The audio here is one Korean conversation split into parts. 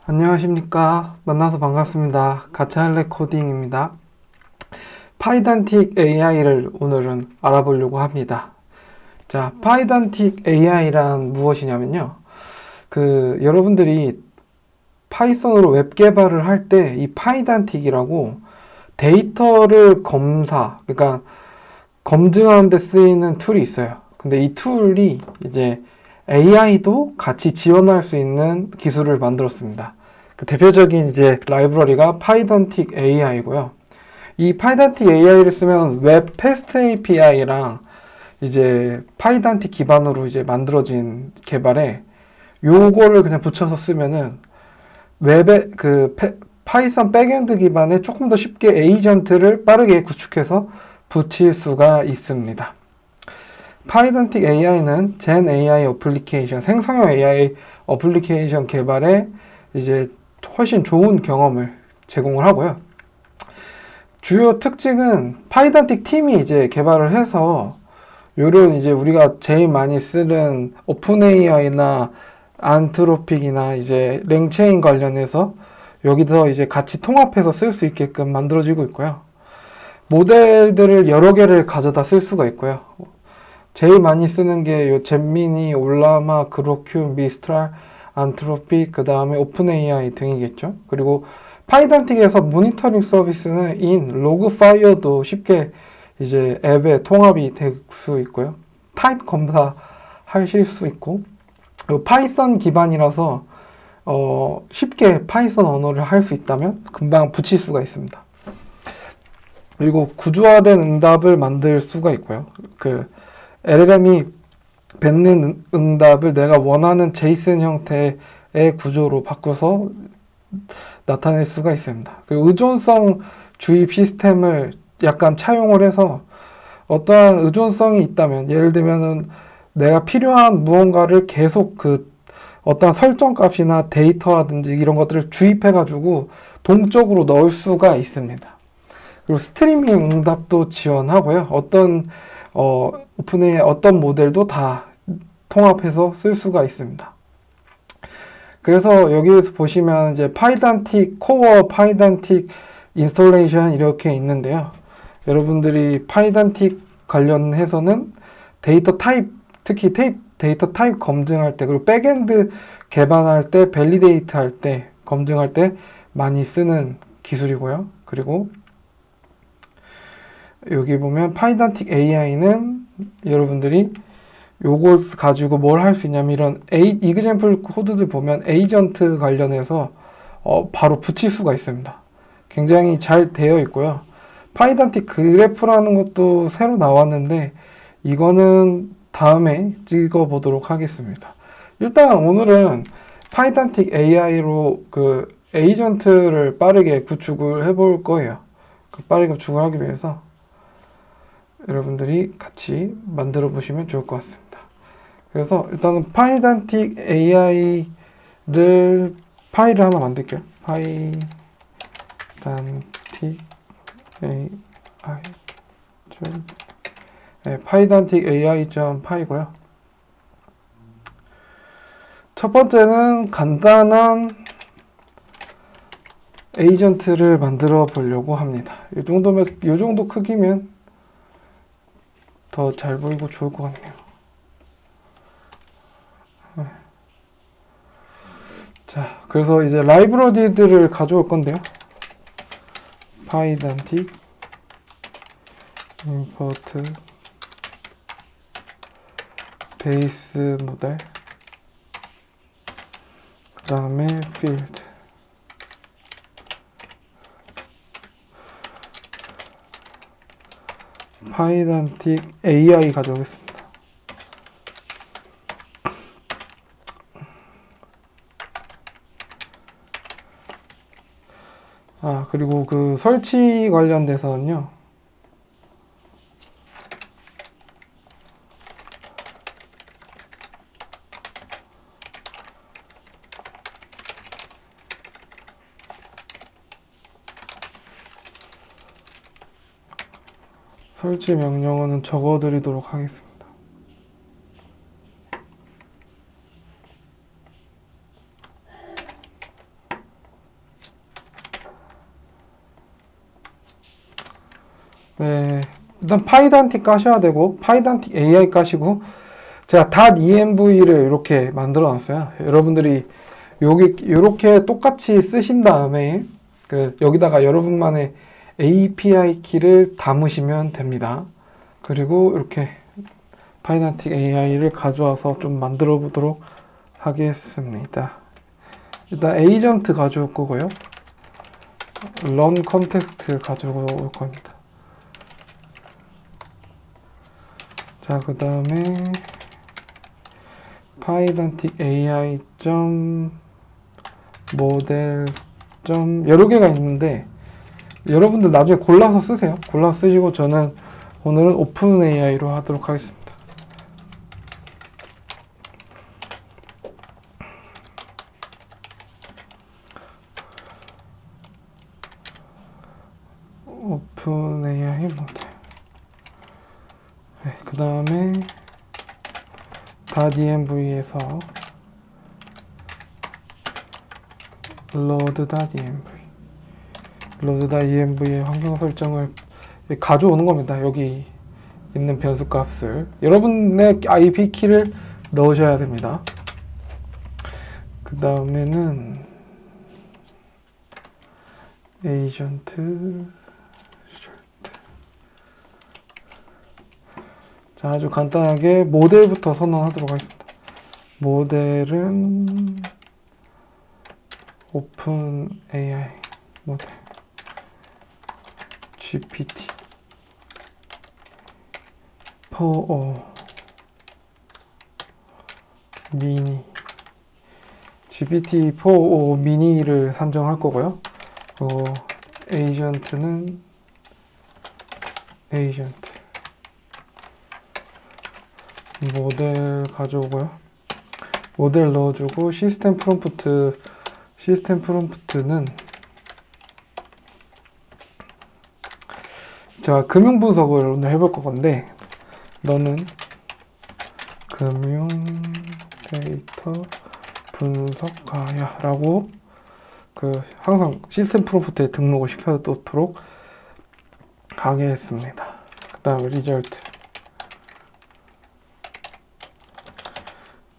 안녕하십니까. 만나서 반갑습니다. 가차할래 코딩입니다. 파이단틱 AI를 오늘은 알아보려고 합니다. 자, 파이단틱 AI란 무엇이냐면요. 여러분들이 파이썬으로 웹 개발을 할 때 이 파이단틱이라고 데이터를 그러니까 검증하는 데 쓰이는 툴이 있어요. 근데 이 툴이 이제 AI도 같이 지원할 수 있는 기술을 만들었습니다. 그 대표적인 이제 라이브러리가 파이던틱 AI고요. 이 파이던틱 AI를 쓰면 웹 패스트 API랑 이제 파이던틱 기반으로 이제 만들어진 개발에 요거를 그냥 붙여서 쓰면은 웹의 파이썬 백엔드 기반에 조금 더 쉽게 에이전트를 빠르게 구축해서 붙일 수가 있습니다. 파이던틱 AI는 젠 AI 어플리케이션, 생성형 AI 어플리케이션 개발에 이제 훨씬 좋은 경험을 제공을 하고요. 주요 특징은 파이던틱 팀이 이제 개발을 해서 요런 이제 우리가 제일 많이 쓰는 오픈 AI나 안트로픽이나 이제 랭체인 관련해서 여기서 이제 같이 통합해서 쓸 수 있게끔 만들어지고 있고요. 모델들을 여러 개를 가져다 쓸 수가 있고요. 제일 많이 쓰는 게 요 잼미니, 올라마, 그로큐, 미스트랄, 안트로픽, 그 다음에 오픈 AI 등이겠죠. 그리고 파이던틱에서 모니터링 서비스는 로그파이어도 쉽게 이제 앱에 통합이 될 수 있고요. 타입 검사하실 수 있고, 파이썬 기반이라서 쉽게 파이썬 언어를 할 수 있다면 금방 붙일 수가 있습니다. 그리고 구조화된 응답을 만들 수가 있고요. LLM이 뱉는 응답을 내가 원하는 제이슨 형태의 구조로 바꿔서 나타낼 수가 있습니다. 그리고 의존성 주입 시스템을 약간 차용을 해서 어떠한 의존성이 있다면, 예를 들면은 내가 필요한 무언가를 계속 어떤 설정 값이나 데이터라든지 이런 것들을 주입해가지고 동적으로 넣을 수가 있습니다. 그리고 스트리밍 응답도 지원하고요. 오픈의 어떤 모델도 다 통합해서 쓸 수가 있습니다. 그래서 여기에서 보시면 이제 파이단틱 코어, 파이단틱 인스톨레이션 이렇게 있는데요. 여러분들이 파이단틱 관련해서는 데이터 타입, 특히 데이터 타입 검증할 때, 그리고 백엔드 개발할 때, 밸리데이트 할 때, 검증할 때 많이 쓰는 기술이고요. 그리고 여기 보면 파이단틱 AI는 여러분들이 요걸 가지고 뭘 할 수 있냐면 이런 이그젬플 코드들 보면 에이전트 관련해서 바로 붙일 수가 있습니다. 굉장히 잘 되어 있고요. 파이단틱 그래프라는 것도 새로 나왔는데 이거는 다음에 찍어 보도록 하겠습니다. 일단 오늘은 파이단틱 AI로 에이전트를 빠르게 구축을 해볼 거예요. 빠르게 구축을 하기 위해서 여러분들이 같이 만들어 보시면 좋을 것 같습니다. 그래서 일단은 파이단틱 AI를 파일을 하나 만들게요. 파이단틱 AI 파이단틱 AI.py고요. 첫 번째는 간단한 에이전트를 만들어 보려고 합니다. 이 정도 크기면 더 잘 보이고 좋을 것 같네요. 자, 그래서 이제 라이브러리들을 가져올 건데요. 파이단틱 임포트 베이스 모델, 그 다음에 필드, 파이단틱 AI 가져오겠습니다. 그리고 설치 관련돼서는요. 설치 명령어는 적어드리도록 하겠습니다. 네, 일단 파이단틱 까셔야 되고 파이단틱 AI 까시고 제가 .env를 이렇게 만들어 놨어요. 여러분들이 여기 이렇게 똑같이 쓰신 다음에 여기다가 여러분만의 API 키를 담으시면 됩니다. 그리고 이렇게 파이단틱 AI를 가져와서 좀 만들어 보도록 하겠습니다. 일단 에이전트 가져올 거고요. run 컨텍스트 가지고 올 겁니다. 자, 그 다음에 pydantic AI 모델 여러 개가 있는데 여러분들 나중에 골라서 쓰세요. 골라서 쓰시고 저는 오늘은 오픈 AI로 하도록 하겠습니다. 오픈 AI 모델. 네, 그 다음에 .env에서 load.env의 환경 설정을 가져오는 겁니다. 여기 있는 변수 값을 여러분의 IP 키를 넣으셔야 됩니다. 그 다음에는 에이전트. 자, 아주 간단하게 모델부터 선언하도록 하겠습니다. 모델은 오픈 AI 모델 GPT 4o 미니 GPT 4o 미니를 산정할 거고요. 에이전트는 에이전트 모델 가져오고요. 모델 넣어주고 시스템 프롬프트는 제가 금융 분석을 오늘 해볼 건데 너는 금융 데이터 분석가야 라고 항상 시스템 프롬프트에 등록을 시켜놓도록 하겠습니다. 그 다음에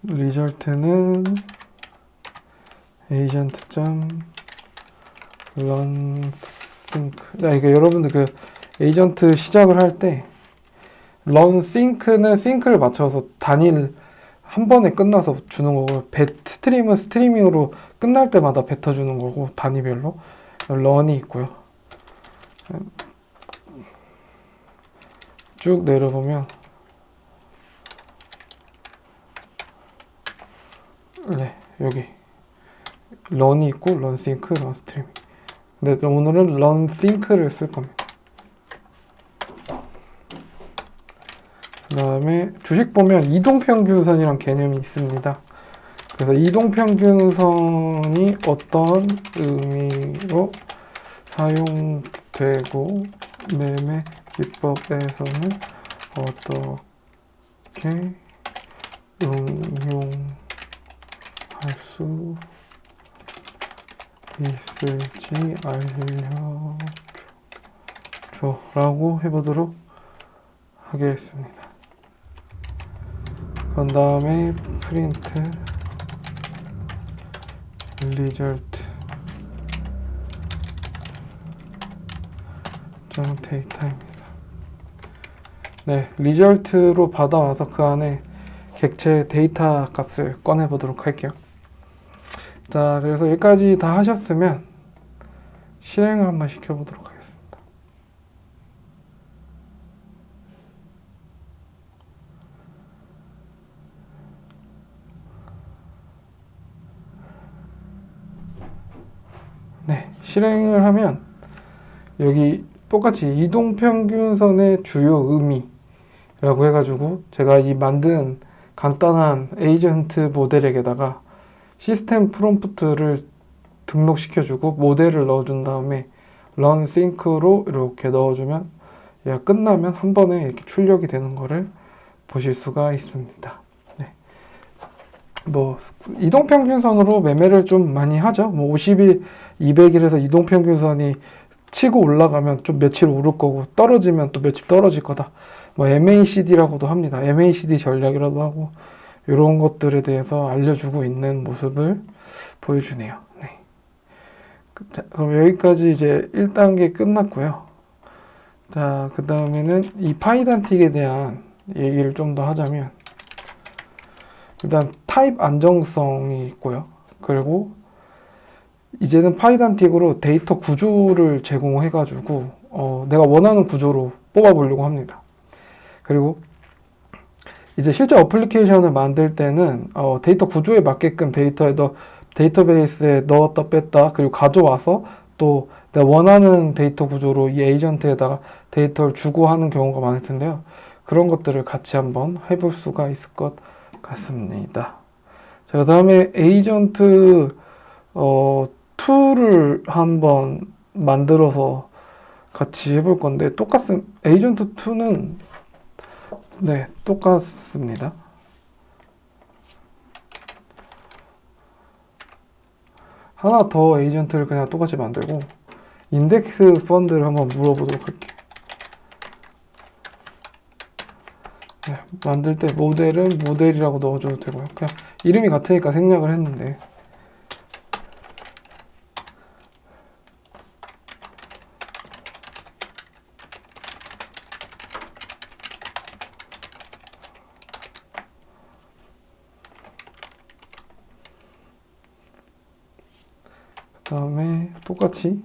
리절트는 agent.run sync. 자, 이게 여러분들 에이전트 시작을 할 때 run sync는 sync를 맞춰서 단일 한 번에 끝나서 주는 거고 스트림은 스트리밍으로 끝날 때마다 뱉어주는 거고 단위별로 run이 있고요. 쭉 내려보면 네, 여기 run이 있고 run sync, run stream. 근데 오늘은 run sync를 쓸 겁니다. 그 다음에 주식 보면 이동평균선이란 개념이 있습니다. 그래서 이동평균선이 어떤 의미로 사용되고 매매 기법에서는 어떻게 응용할 수 있을지 알려줘 라고 해보도록 하겠습니다. 그 다음에 프린트 result 데이터입니다. 네, 리절트로 받아와서 그 안에 객체 데이터 값을 꺼내 보도록 할게요. 자, 그래서 여기까지 다 하셨으면 실행을 한번 시켜보도록 하겠습니다. 네, 실행을 하면 여기 똑같이 이동평균선의 주요 의미라고 해가지고 제가 이 만든 간단한 에이전트 모델에게다가 시스템 프롬프트를 등록시켜주고 모델을 넣어준 다음에 run sync로 이렇게 넣어주면 얘가 끝나면 한 번에 이렇게 출력이 되는 거를 보실 수가 있습니다. 네. 뭐 이동평균선으로 매매를 좀 많이 하죠. 뭐 50일, 200일에서 이동평균선이 치고 올라가면 좀 며칠 오를 거고 떨어지면 또 며칠 떨어질 거다. 뭐 MACD라고도 합니다. MACD 전략이라도 하고 이런 것들에 대해서 알려주고 있는 모습을 보여주네요. 네. 자, 그럼 여기까지 이제 1단계 끝났고요. 자, 그 다음에는 이 파이단틱에 대한 얘기를 좀 더 하자면, 일단 타입 안정성이 있고요. 그리고 이제는 파이단틱으로 데이터 구조를 제공해가지고 내가 원하는 구조로 뽑아보려고 합니다. 그리고 이제 실제 어플리케이션을 만들 때는 데이터 구조에 맞게끔 데이터베이스에 넣었다 뺐다 그리고 가져와서 또 내가 원하는 데이터 구조로 이 에이전트에다가 데이터를 주고 하는 경우가 많을 텐데요. 그런 것들을 같이 한번 해볼 수가 있을 것 같습니다. 자, 그 다음에 에이전트 툴을 한번 만들어서 같이 해볼 건데 에이전트 2는 네, 똑같습니다. 하나 더 에이전트를 그냥 똑같이 만들고 인덱스 펀드를 한번 물어보도록 할게요. 네, 만들 때 모델은 모델이라고 넣어줘도 되고요. 그냥 이름이 같으니까 생략을 했는데 그 다음에 똑같이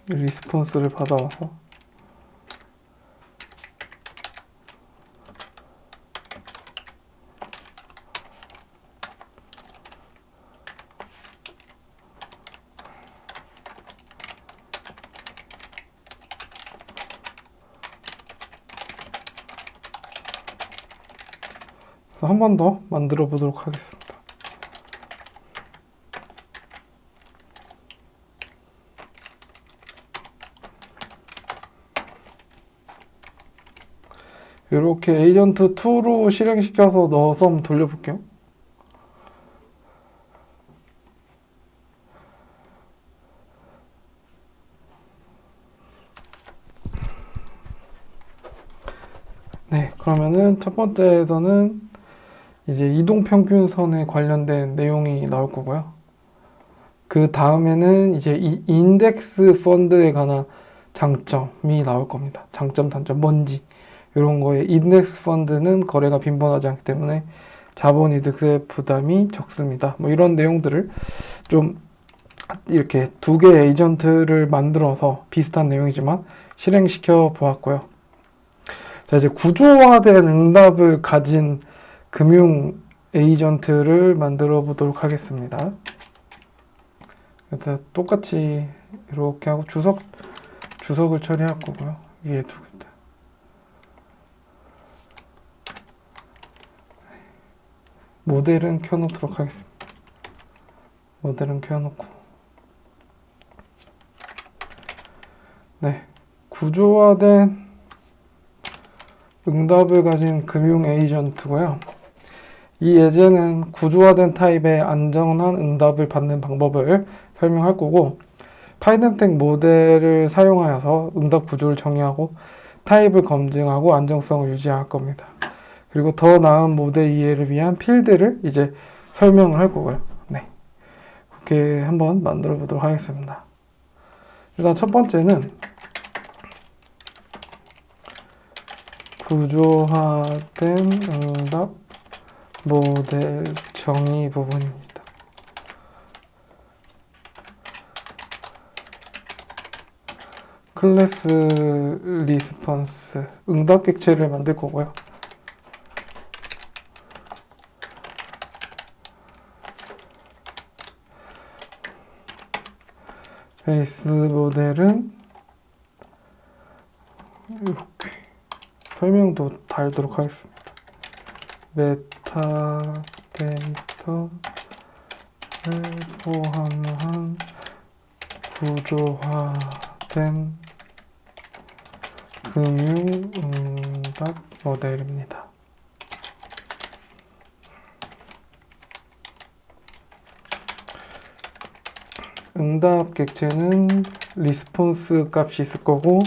리스폰스를 받아와서 한 번 더 만들어 보도록 하겠습니다. 이렇게 에이전트 2로 실행시켜서 넣어서 한번 돌려볼게요. 네, 그러면은 첫 번째에서는 이제 이동평균선에 관련된 내용이 나올 거고요. 그 다음에는 이제 이 인덱스 펀드에 관한 장점이 나올 겁니다. 장점, 단점, 뭔지 이런 거에 인덱스 펀드는 거래가 빈번하지 않기 때문에 자본이득세 부담이 적습니다. 뭐 이런 내용들을 좀 이렇게 두 개의 에이전트를 만들어서 비슷한 내용이지만 실행시켜 보았고요. 자, 이제 구조화된 응답을 가진 금융 에이전트를 만들어 보도록 하겠습니다. 그래서 똑같이 이렇게 하고 주석을 처리할 거고요. 위에 두고 있다. 모델은 켜놓도록 하겠습니다. 모델은 켜놓고. 네. 구조화된 응답을 가진 금융 에이전트고요. 이 예제는 구조화된 타입의 안전한 응답을 받는 방법을 설명할 거고, 파이썬텍 모델을 사용하여서 응답 구조를 정의하고 타입을 검증하고 안정성을 유지할 겁니다. 그리고 더 나은 모델 이해를 위한 필드를 이제 설명을 할 거고요. 네. 그렇게 한번 만들어 보도록 하겠습니다. 일단 첫 번째는 구조화된 응답 모델 정의 부분입니다. 클래스 리스폰스 응답 객체를 만들 거고요. 베이스 모델은 이렇게 설명도 달도록 하겠습니다. 메타 데이터를 포함한 구조화된 금융응답 모델입니다. 응답 객체는 리스폰스 값이 있을 거고,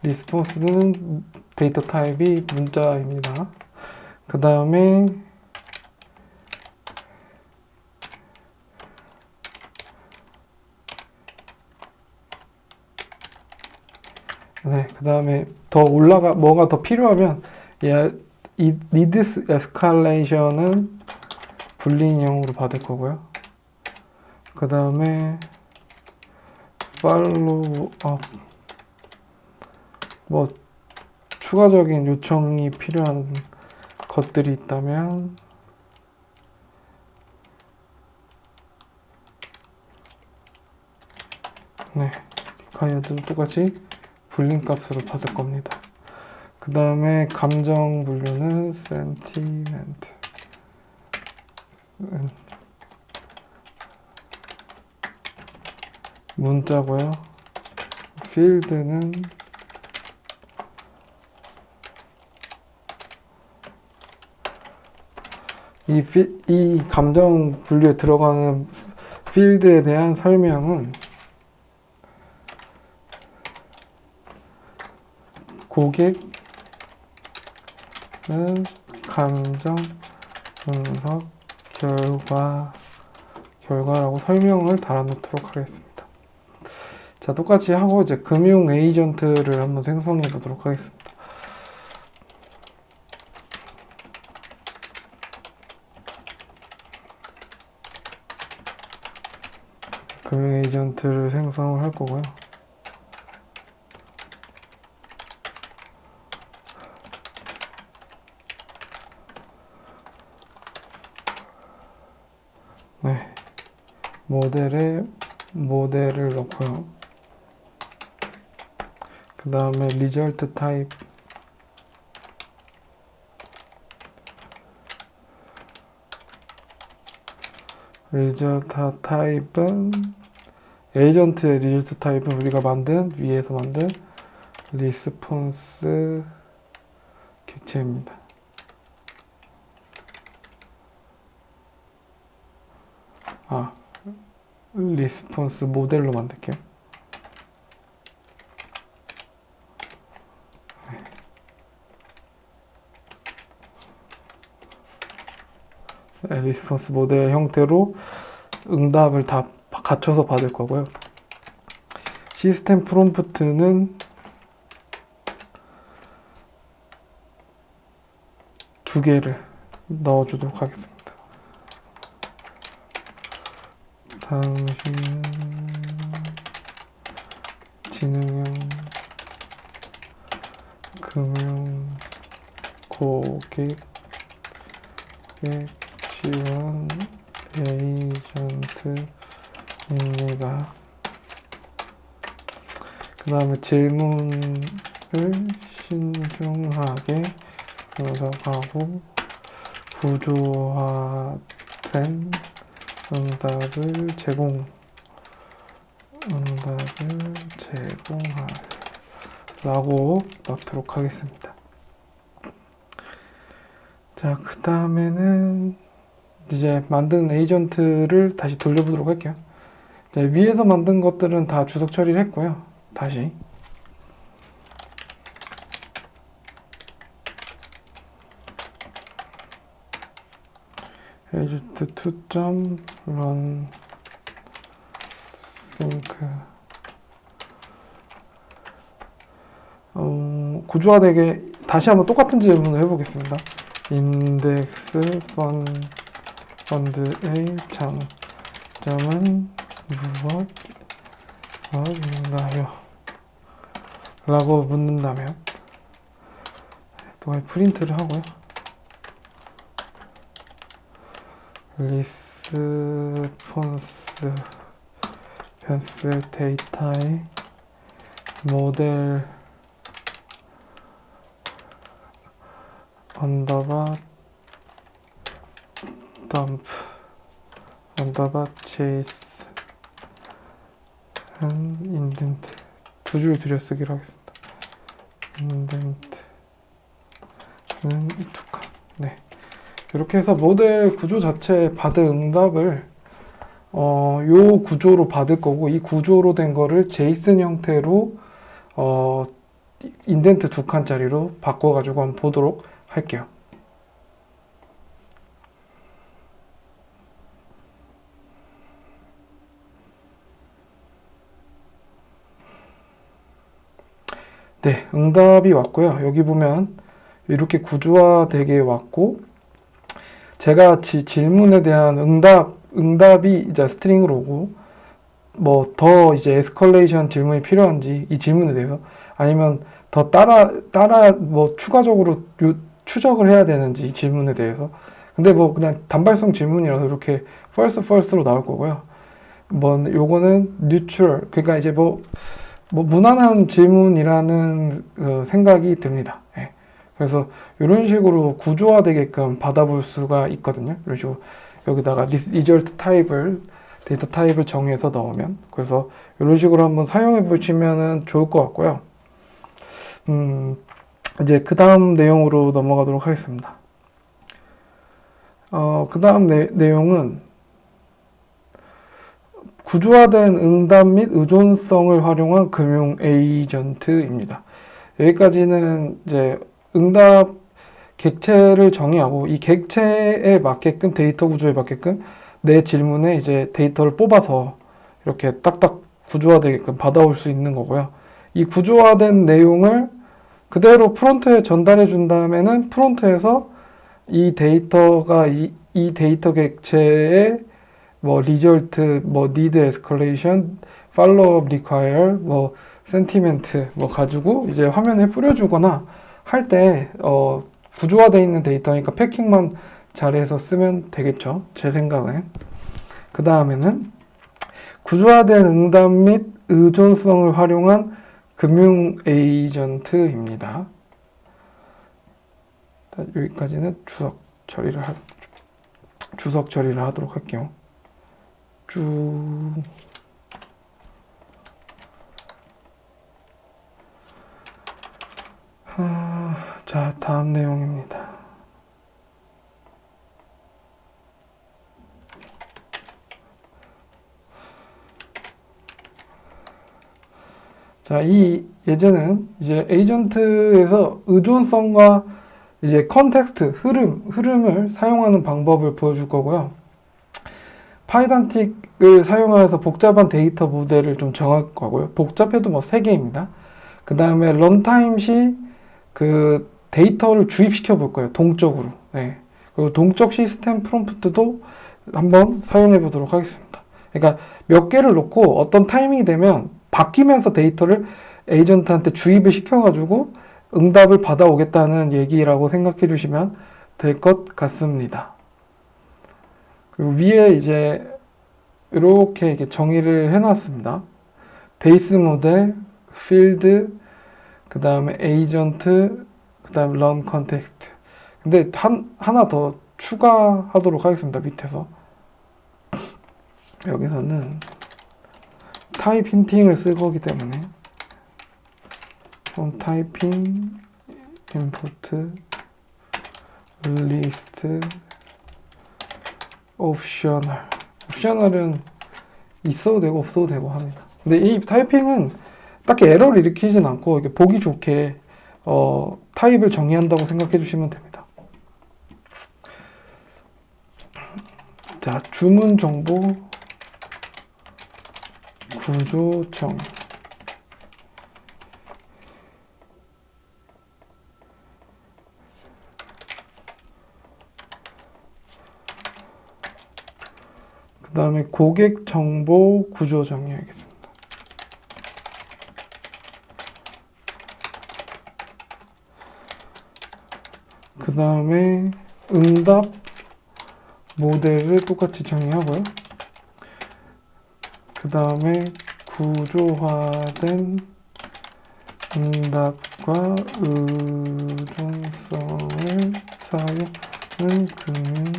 리스폰스는 데이터 타입이 문자입니다. 그 다음에 그 다음에 더 뭐가 더 필요하면 이 needs escalation은 불리인형으로 받을 거고요. 그 다음에 follow up, 뭐 추가적인 요청이 필요한 것들이 있다면 required도 똑같이 불린 값으로 받을 겁니다. 그 다음에 감정 분류는 sentiment, 문자고요. field는 이 감정 분류에 들어가는 필드에 대한 설명은 고객은 감정 분석 결과라고 설명을 달아놓도록 하겠습니다. 자, 똑같이 하고 이제 금융 에이전트를 한번 생성해 보도록 하겠습니다. 금융 에이전트를 생성을 할 거고요. 모델을 넣고요. 그 다음에 result type, 타입은 에이전트의 result 타입은 우리가 위에서 만든 리스폰스 객체입니다. 리스폰스 모델로 만들게요. 리스폰스 모델 형태로 응답을 다 갖춰서 받을 거고요. 시스템 프롬프트는 두 개를 넣어주도록 하겠습니다. 당신 지능형 금융 고객 지원 에이전트입니다. 그 다음에 질문을 신중하게 분석하고 구조화된 응답을 제공하라고 넣도록 하겠습니다. 자, 그 다음에는 이제 만든 에이전트를 다시 돌려보도록 할게요. 자, 위에서 만든 것들은 다 주석 처리를 했고요. 다시 agent 2.run sync 구조화되게 다시 한번 똑같은 질문을 해보겠습니다. 인덱스 펀드의 장점은 무엇인가요? 라고 묻는다면 또 프린트를 하고요. 리스폰스 데이터의 모델 언더바 덤프 언더바 체이스 인덴트 두 줄 들여쓰기로 하겠습니다. 인덴트는 두 칸. 이렇게 해서 모델 구조 자체에 받은 응답을 요 구조로 받을 거고, 이 구조로 된 거를 제이슨 형태로 인덴트 2칸짜리로 바꿔가지고 한번 보도록 할게요. 네, 응답이 왔고요. 여기 보면 이렇게 구조화되게 왔고, 제가 질문에 대한 응답이 이제 스트링으로 오고, 뭐 더 이제 에스컬레이션 질문이 필요한지 이 질문에 대해서, 아니면 더 뭐 추가적으로 추적을 해야 되는지 이 질문에 대해서. 근데 뭐 그냥 단발성 질문이라서 이렇게 false로 나올 거고요. 뭐 요거는 neutral, 그러니까 이제 뭐 무난한 질문이라는 생각이 듭니다. 예. 그래서 이런 식으로 구조화되게끔 받아볼 수가 있거든요. 이런 식으로 여기다가 result 타입을, 데이터 타입을 정해서 넣으면, 그래서 이런 식으로 한번 사용해 보시면 좋을 것 같고요. 이제 그 다음 내용으로 넘어가도록 하겠습니다. 그 다음 내용은 구조화된 응답 및 의존성을 활용한 금융 에이전트입니다. 여기까지는 이제 응답 객체를 정의하고, 이 객체에 맞게끔, 데이터 구조에 맞게끔 내 질문에 이제 데이터를 뽑아서 이렇게 딱딱 구조화되게끔 받아올 수 있는 거고요. 이 구조화된 내용을 그대로 프론트에 전달해 준 다음에는 프론트에서 이 데이터가 이 데이터 객체의 뭐 리절트, 뭐 need escalation, follow up require, 뭐 sentiment 뭐 가지고 이제 화면에 뿌려주거나 할 때 구조화되어 있는 데이터니까 패킹만 잘해서 쓰면 되겠죠. 제 생각엔. 그 다음에는 구조화된 응답 및 의존성을 활용한 금융 에이전트입니다. 여기까지는 주석 처리를 하도록 할게요. 자, 다음 내용입니다. 자, 이 예제는 이제 에이전트에서 의존성과 이제 컨텍스트, 흐름을 사용하는 방법을 보여줄 거고요. 파이단틱을 사용해서 복잡한 데이터 모델을 좀 정할 거고요. 복잡해도 뭐 3개입니다. 그 다음에 런타임 시 그 데이터를 주입시켜 볼 거예요. 동적으로. 네. 그리고 동적 시스템 프롬프트도 한번 사용해 보도록 하겠습니다. 그러니까 몇 개를 놓고 어떤 타이밍이 되면 바뀌면서 데이터를 에이전트한테 주입을 시켜가지고 응답을 받아오겠다는 얘기라고 생각해 주시면 될 것 같습니다. 그리고 위에 이제 이렇게 정의를 해놨습니다. 베이스 모델, 필드, 그 다음에 에이전트, 그 다음에 런 컨텍스트. 근데 하나 더 추가하도록 하겠습니다. 밑에서 여기서는 타입 힌팅을 쓸 거기 때문에 타이핑 임포트 리스트 옵셔널은 있어도 되고 없어도 되고 합니다. 근데 이 타이핑은 딱히 에러를 일으키진 않고 이렇게 보기 좋게 타입을 정의한다고 생각해 주시면 됩니다. 자, 주문 정보 구조 정의. 그 다음에 고객 정보 구조 정의하겠습니다. 그 다음에 응답 모델을 똑같이 정의하고요. 그 다음에 구조화된 응답과 의존성을 사용하는 금융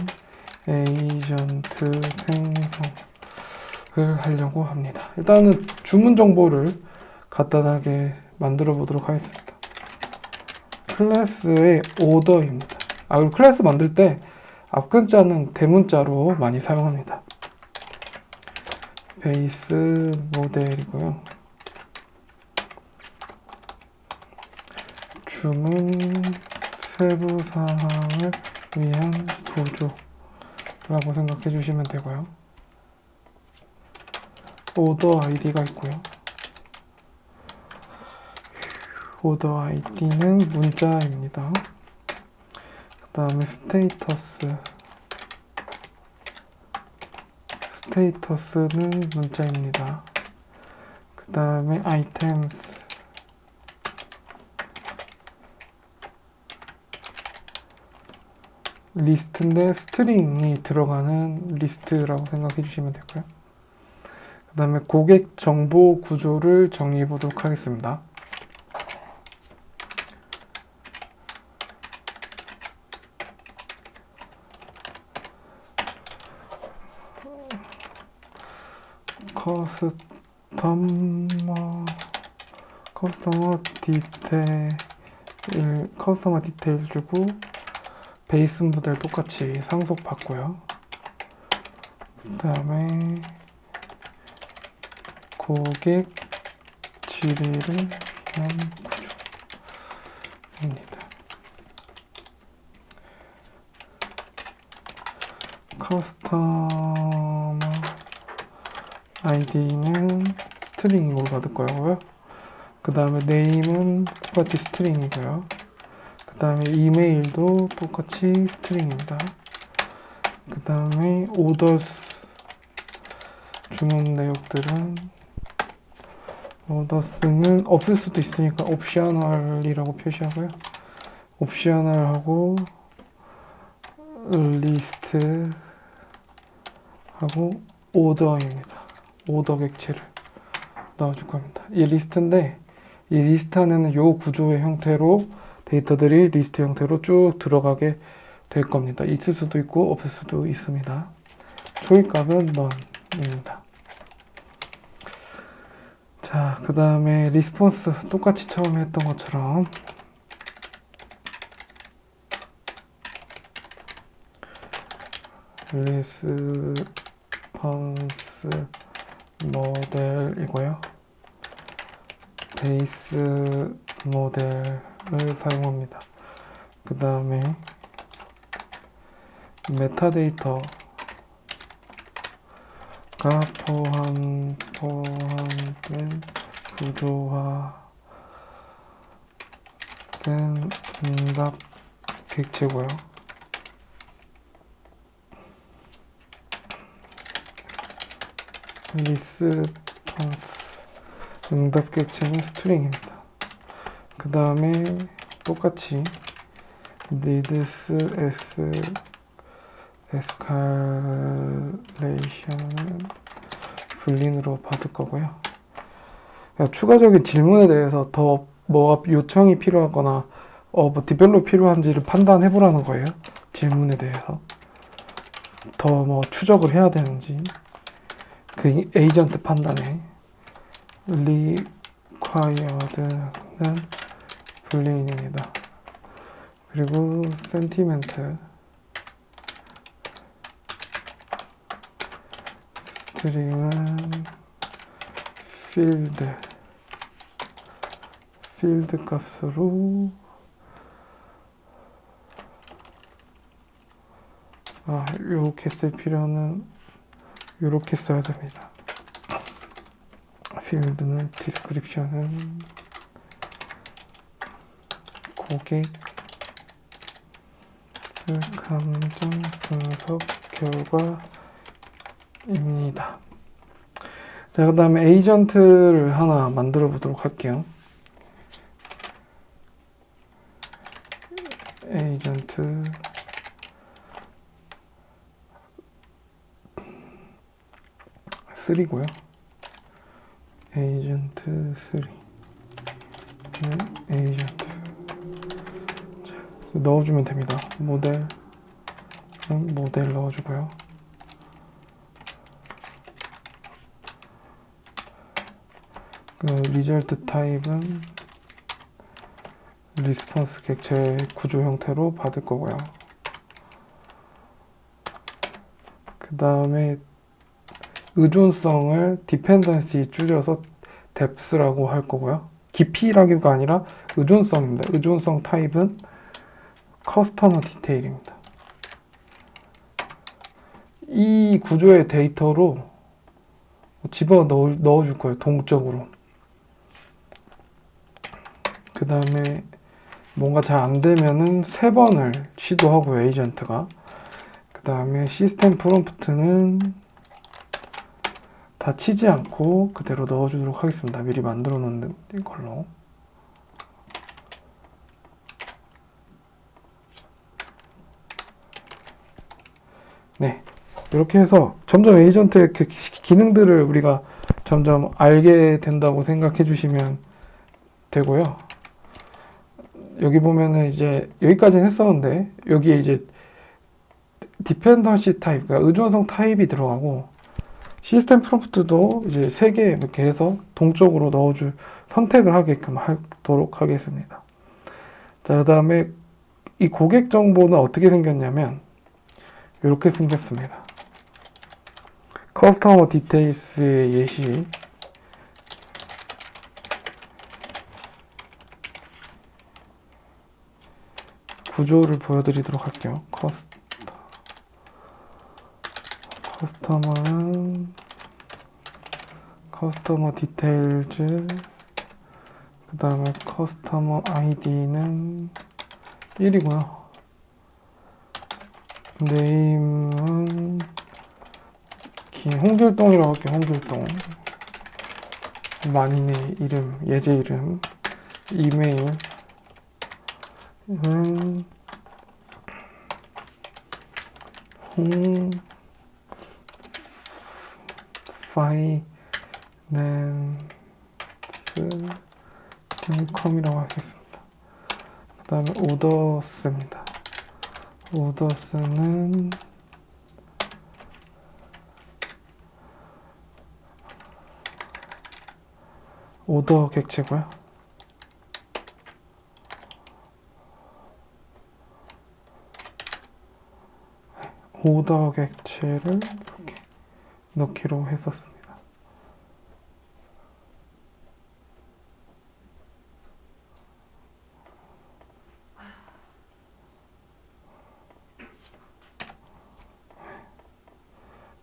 에이전트 생성을 하려고 합니다. 일단은 주문 정보를 간단하게 만들어 보도록 하겠습니다. 클래스의 오더입니다. 그리고 클래스 만들 때 앞글자는 대문자로 많이 사용합니다. 베이스 모델이고요. 주문 세부 사항을 위한 구조라고 생각해 주시면 되고요. 오더 아이디가 있고요. 오더 아이디는 문자입니다. 그 다음에 스테이터스는 문자입니다. 그 다음에 아이템스, 리스트인데 스트링이 들어가는 리스트라고 생각해 주시면 되고요. 그 다음에 고객 정보 구조를 정리해 보도록 하겠습니다. 커스터머 디테일 주고 베이스 모델 똑같이 상속 받고요. 그 다음에 고객 질의를 위한 구조입니다. 커스터머 아이디는 스트링으로 받을 거고요. 그 다음에 네임은 똑같이 스트링이고요. 그 다음에 이메일도 똑같이 스트링입니다. 그 다음에 오더스, 주문 내역들은 오더스는 없을 수도 있으니까 옵셔널이라고 표시하고요. 옵셔널하고 리스트 하고 오더입니다. 오더 객체를 넣어줄 겁니다. 이 리스트인데 이 리스트 안에는 이 구조의 형태로 데이터들이 리스트 형태로 쭉 들어가게 될 겁니다. 있을 수도 있고 없을 수도 있습니다. 초기값은 none입니다. 자, 그 다음에 리스폰스 똑같이 처음에 했던 것처럼 리스폰스 모델이고요. 베이스 모델을 사용합니다. 그 다음에 메타데이터가 포함된 구조화된 응답 객체고요. 리스폰스 응답 객체는 스트링입니다. 그 다음에 똑같이 needs escalation은 불린으로 받을 거고요. 추가적인 질문에 대해서 더 뭐가 요청이 필요하거나 뭐 디벨롭 필요한지를 판단해 보라는 거예요. 질문에 대해서 더 뭐 추적을 해야 되는지 그 에이전트 판단에 required는 불린입니다. 그리고 sentiment 스트링은 필드 값으로 요렇게 쓸 필요는 요렇게 써야 됩니다. 필드는 디스크립션은 고객 감정 분석 결과입니다. 자, 그 다음에 에이전트를 하나 만들어 보도록 할게요. 에이전트 고요 에이전트 3 에이전트 자, 넣어주면 됩니다. 모델 넣어주고요. 그 리절트 타입은 리스폰스 객체 구조 형태로 받을 거고요. 그 다음에 의존성을 디펜던시 줄여서 depth라고 할 거고요. 깊이라기가 아니라 의존성입니다. 의존성 타입은 커스터머 디테일입니다. 이 구조의 데이터로 집어 넣어줄 거예요. 동적으로. 그 다음에 뭔가 잘 안 되면은 3번을 시도하고요. 에이전트가. 그 다음에 시스템 프롬프트는 다 치지 않고 그대로 넣어주도록 하겠습니다. 미리 만들어 놓는 걸로. 네. 이렇게 해서 점점 에이전트의 그 기능들을 우리가 점점 알게 된다고 생각해 주시면 되고요. 여기 보면은 이제 여기까지는 했었는데 여기에 이제 디펜던시 타입, 그러니까 의존성 타입이 들어가고 시스템 프롬프트도 이제 3개 이렇게 해서 동적으로 넣어줄 선택을 하게끔 하도록 하겠습니다. 자, 그 다음에 이 고객 정보는 어떻게 생겼냐면 이렇게 생겼습니다. 커스터머 디테일스의 예시. 구조를 보여드리도록 할게요. 커스터머는 커스터머 디테일즈, 그 다음에 커스터머 아이디는 1이고요. 네임은 홍길동이라고 할게요. 홍길동. 만인의 이름, 예제 이름. 이메일은 finance.com이라고 하겠습니다. 그 다음에 오더스입니다. 오더스는 오더 객체고요. 오더 객체를 이렇게 넣기로 했었습니다.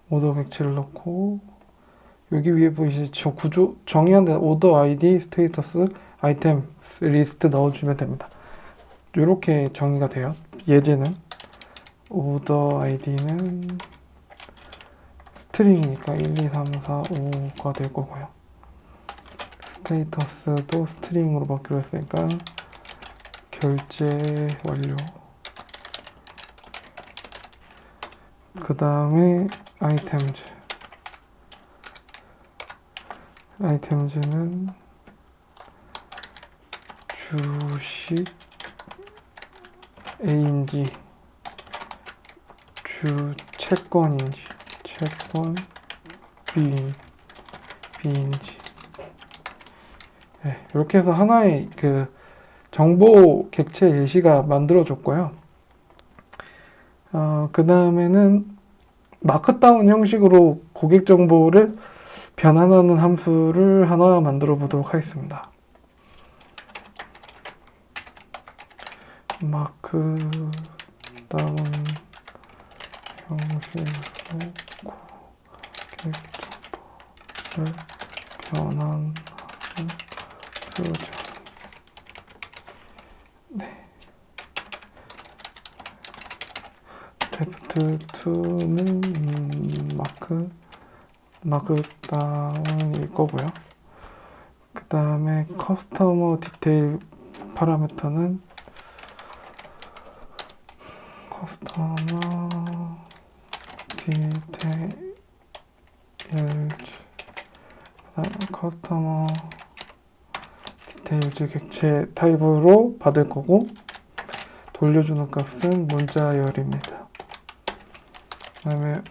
오더 객체를 넣고 여기 위에 보이시죠? 저 구조 정의한 데 오더 아이디, 스테이터스, 아이템 리스트 넣어주면 됩니다. 이렇게 정의가 돼요. 예제는 오더 아이디는 스트링이니까 1, 2, 3, 4, 5가 될 거고요. 스테이터스도 스트링으로 받기로 했으니까 결제 완료. 그 다음에 아이템즈는 주식 A인지 채권인지 채권 B인지. 네, 이렇게 해서 하나의 그 정보 객체 예시가 만들어졌고요. 그 다음에는 마크다운 형식으로 고객 정보를 변환하는 함수를 하나 만들어 보도록 하겠습니다. 마크다운 형식으로 고객 정보를 변환하는 함수죠. 네. depth2는 마크다운일 거고요. 그 다음에 커스터머 디테일 파라미터는 커스터머 디테일즈, 커스터머 디테일즈 객체 타입으로 받을 거고 돌려주는 값은 문자열입니다. 그 다음에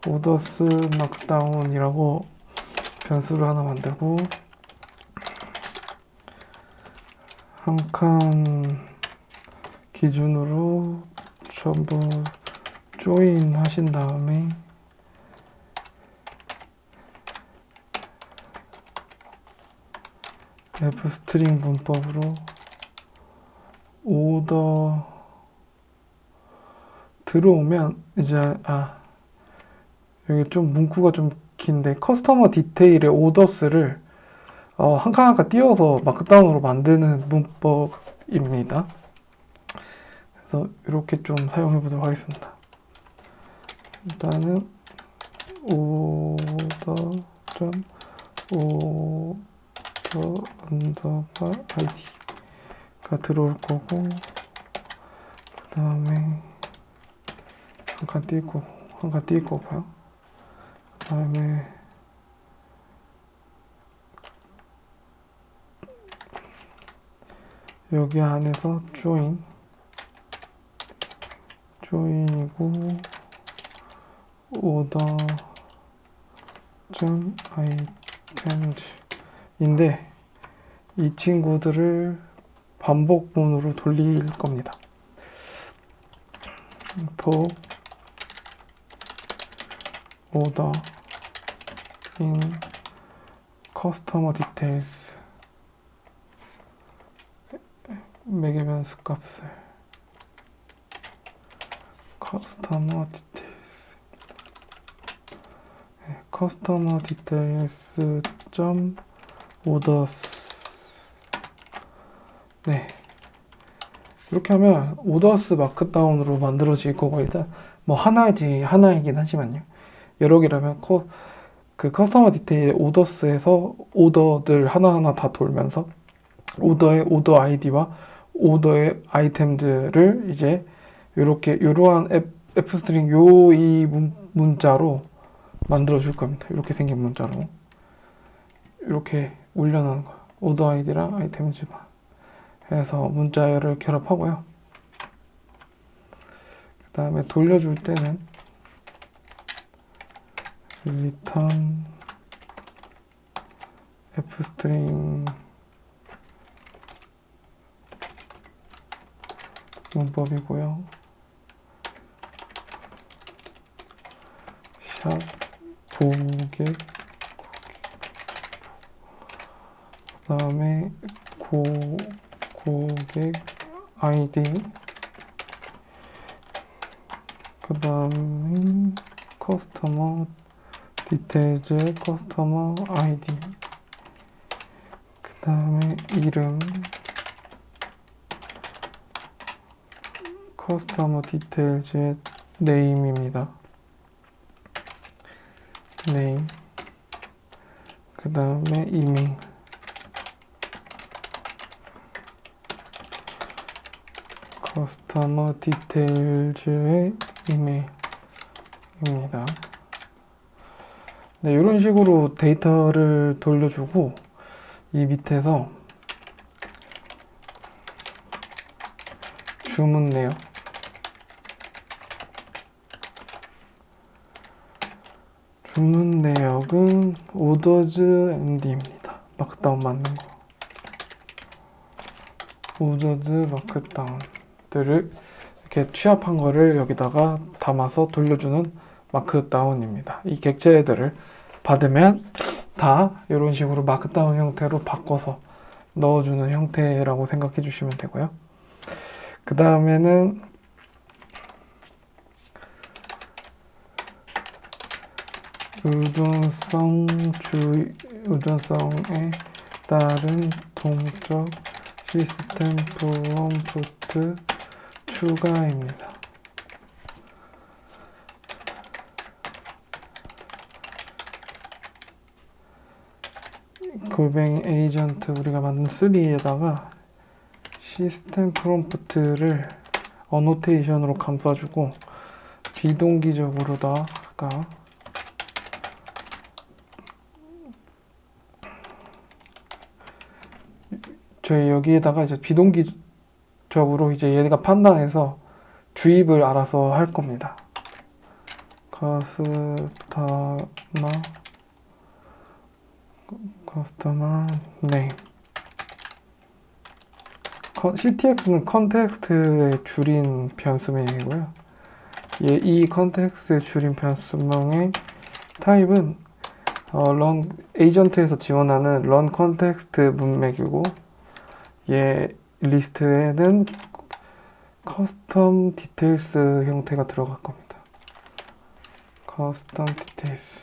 오더스 마크다운이라고 변수를 하나 만들고 한 칸 기준으로 전부 조인 하신 다음에 F스트링 문법으로 오더 들어오면 이제 여기 좀 문구가 좀 긴데 커스터머 디테일의 오더스를 한 칸 한 칸 띄워서 마크다운으로 만드는 문법입니다. 그래서 이렇게 좀 사용해 보도록 하겠습니다. 일단은 오더 언더바 id가 들어올 거고, 그 다음에 한 칸 띄울 거고요. 그 다음에 여기 안에서 join이고 order.items인데 이 친구들을 반복문으로 돌릴 겁니다. for order in customer details 매개변수 값을 customer details orders. 네, 이렇게 하면 orders 마크다운으로 만들어질 거고, 일단 뭐 하나이긴 하지만요, 여러 개라면 그 커스터머 디테일 오더스에서 오더들 하나하나 다 돌면서 오더의 오더 아이디와 오더의 아이템들을 이제 이러한 F스트링 이 문자로 만들어 줄 겁니다. 이렇게 생긴 문자로 이렇게 올려놓은 거, 오더 아이디랑 아이템즈만 해서 문자를 결합하고요. 그 다음에 돌려줄 때는 return F스트링 문법이고요. 샵 고객, 그 다음에 고객 아이디, 그 다음에 커스터머 디테일즈 커스터머 아이디, 그 다음에 이름 커스터머 디테일즈의 네임입니다. 네임, 그 다음에 이메일, 커스터머 디테일즈의 이메일입니다. 네, 이런 식으로 데이터를 돌려주고, 이 밑에서 주문 내역, 주문 내역은 orders md입니다. 마크다운 맞는 거. orders 마크다운들을 이렇게 취합한 거를 여기다가 담아서 돌려주는 마크다운입니다. 이 객체들을 받으면 다 이런 식으로 마크다운 형태로 바꿔서 넣어주는 형태라고 생각해 주시면 되고요. 그 다음에는 의존성에 따른 동적 시스템 프롬프트 추가입니다. 골뱅이 에이전트 우리가 만든 3에다가 시스템 프롬프트를 어노테이션으로 감싸주고 비동기적으로다가 저희 여기에다가 이제 비동기적으로 이제 얘가 판단해서 주입을 알아서 할 겁니다. 커스터머 네임. CTX는 컨텍스트의 줄인 변수명이고요. 이 컨텍스트의 줄인 변수명의 타입은 런 에이전트에서 지원하는 런 컨텍스트 문맥이고, 얘 리스트에는 커스텀 디테일스 형태가 들어갈 겁니다. 커스텀 디테일스.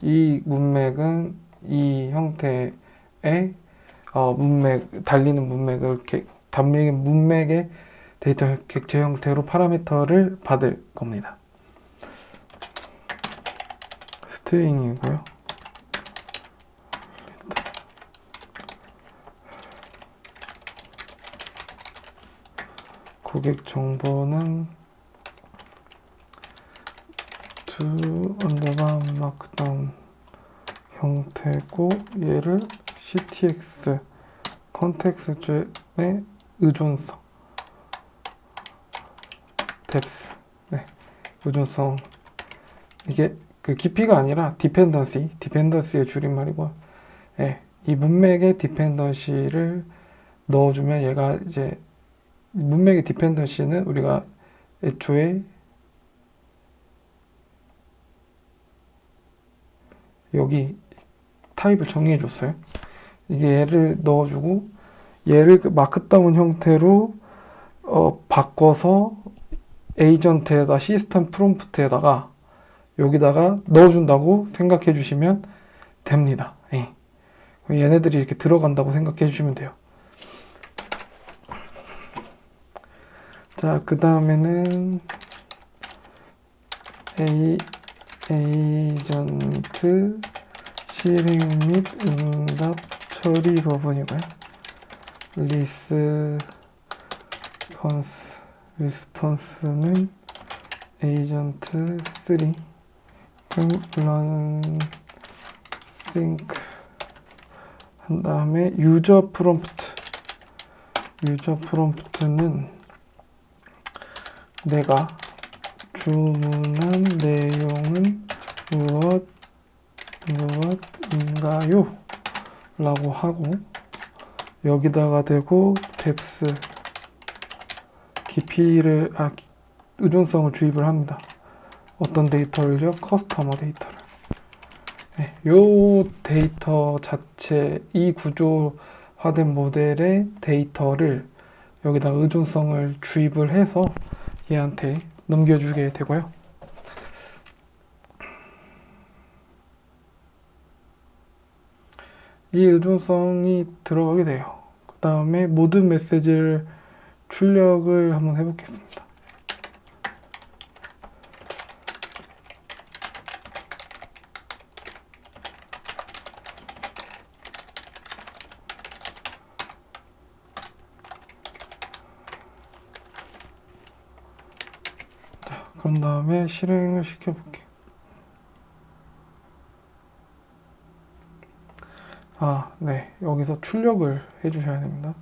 이 문맥은 이 형태의 문맥, 달리는 문맥을 달리는 문맥의 데이터 객체 형태로 파라미터를 받을 겁니다. 스트링이고요. 고객 정보는 to underbar markdown 형태고, 얘를 ctx 컨텍스트의 의존성 depth, 네, 의존성. 이게 그 깊이가 아니라 디펜던시의 줄임말이고, 네, 이 문맥의 디펜던시를 넣어주면 얘가 이제 문맥의 디펜던시는 우리가 애초에 여기 타입을 정의해 줬어요. 이게 얘를 넣어주고, 얘를 그 마크다운 형태로 바꿔서 에이전트에다 시스템 프롬프트에다가 여기다가 넣어준다고 생각해 주시면 됩니다. 예. 얘네들이 이렇게 들어간다고 생각해 주시면 돼요. 자, 그 다음에는 에이전트 실행 및 응답 처리 부분이고요. 리스폰스는 에이전트 3 run sync 한 다음에 유저 프롬프트는 내가 주문한 내용은 무엇인가요? 라고 하고, 여기다가 대고 depth 깊이를 의존성을 주입을 합니다. 어떤 데이터를요? 커스터머 데이터를. 네, 요 데이터 자체, 이 구조화된 모델의 데이터를 여기다 의존성을 주입을 해서 얘한테 넘겨주게 되고요. 이 의존성이 들어가게 돼요. 그 다음에 모든 메시지를 출력을 한번 해보겠습니다. 자, 그런 다음에 실행을 시켜볼게요. 네. 여기서 출력을 해주셔야 됩니다.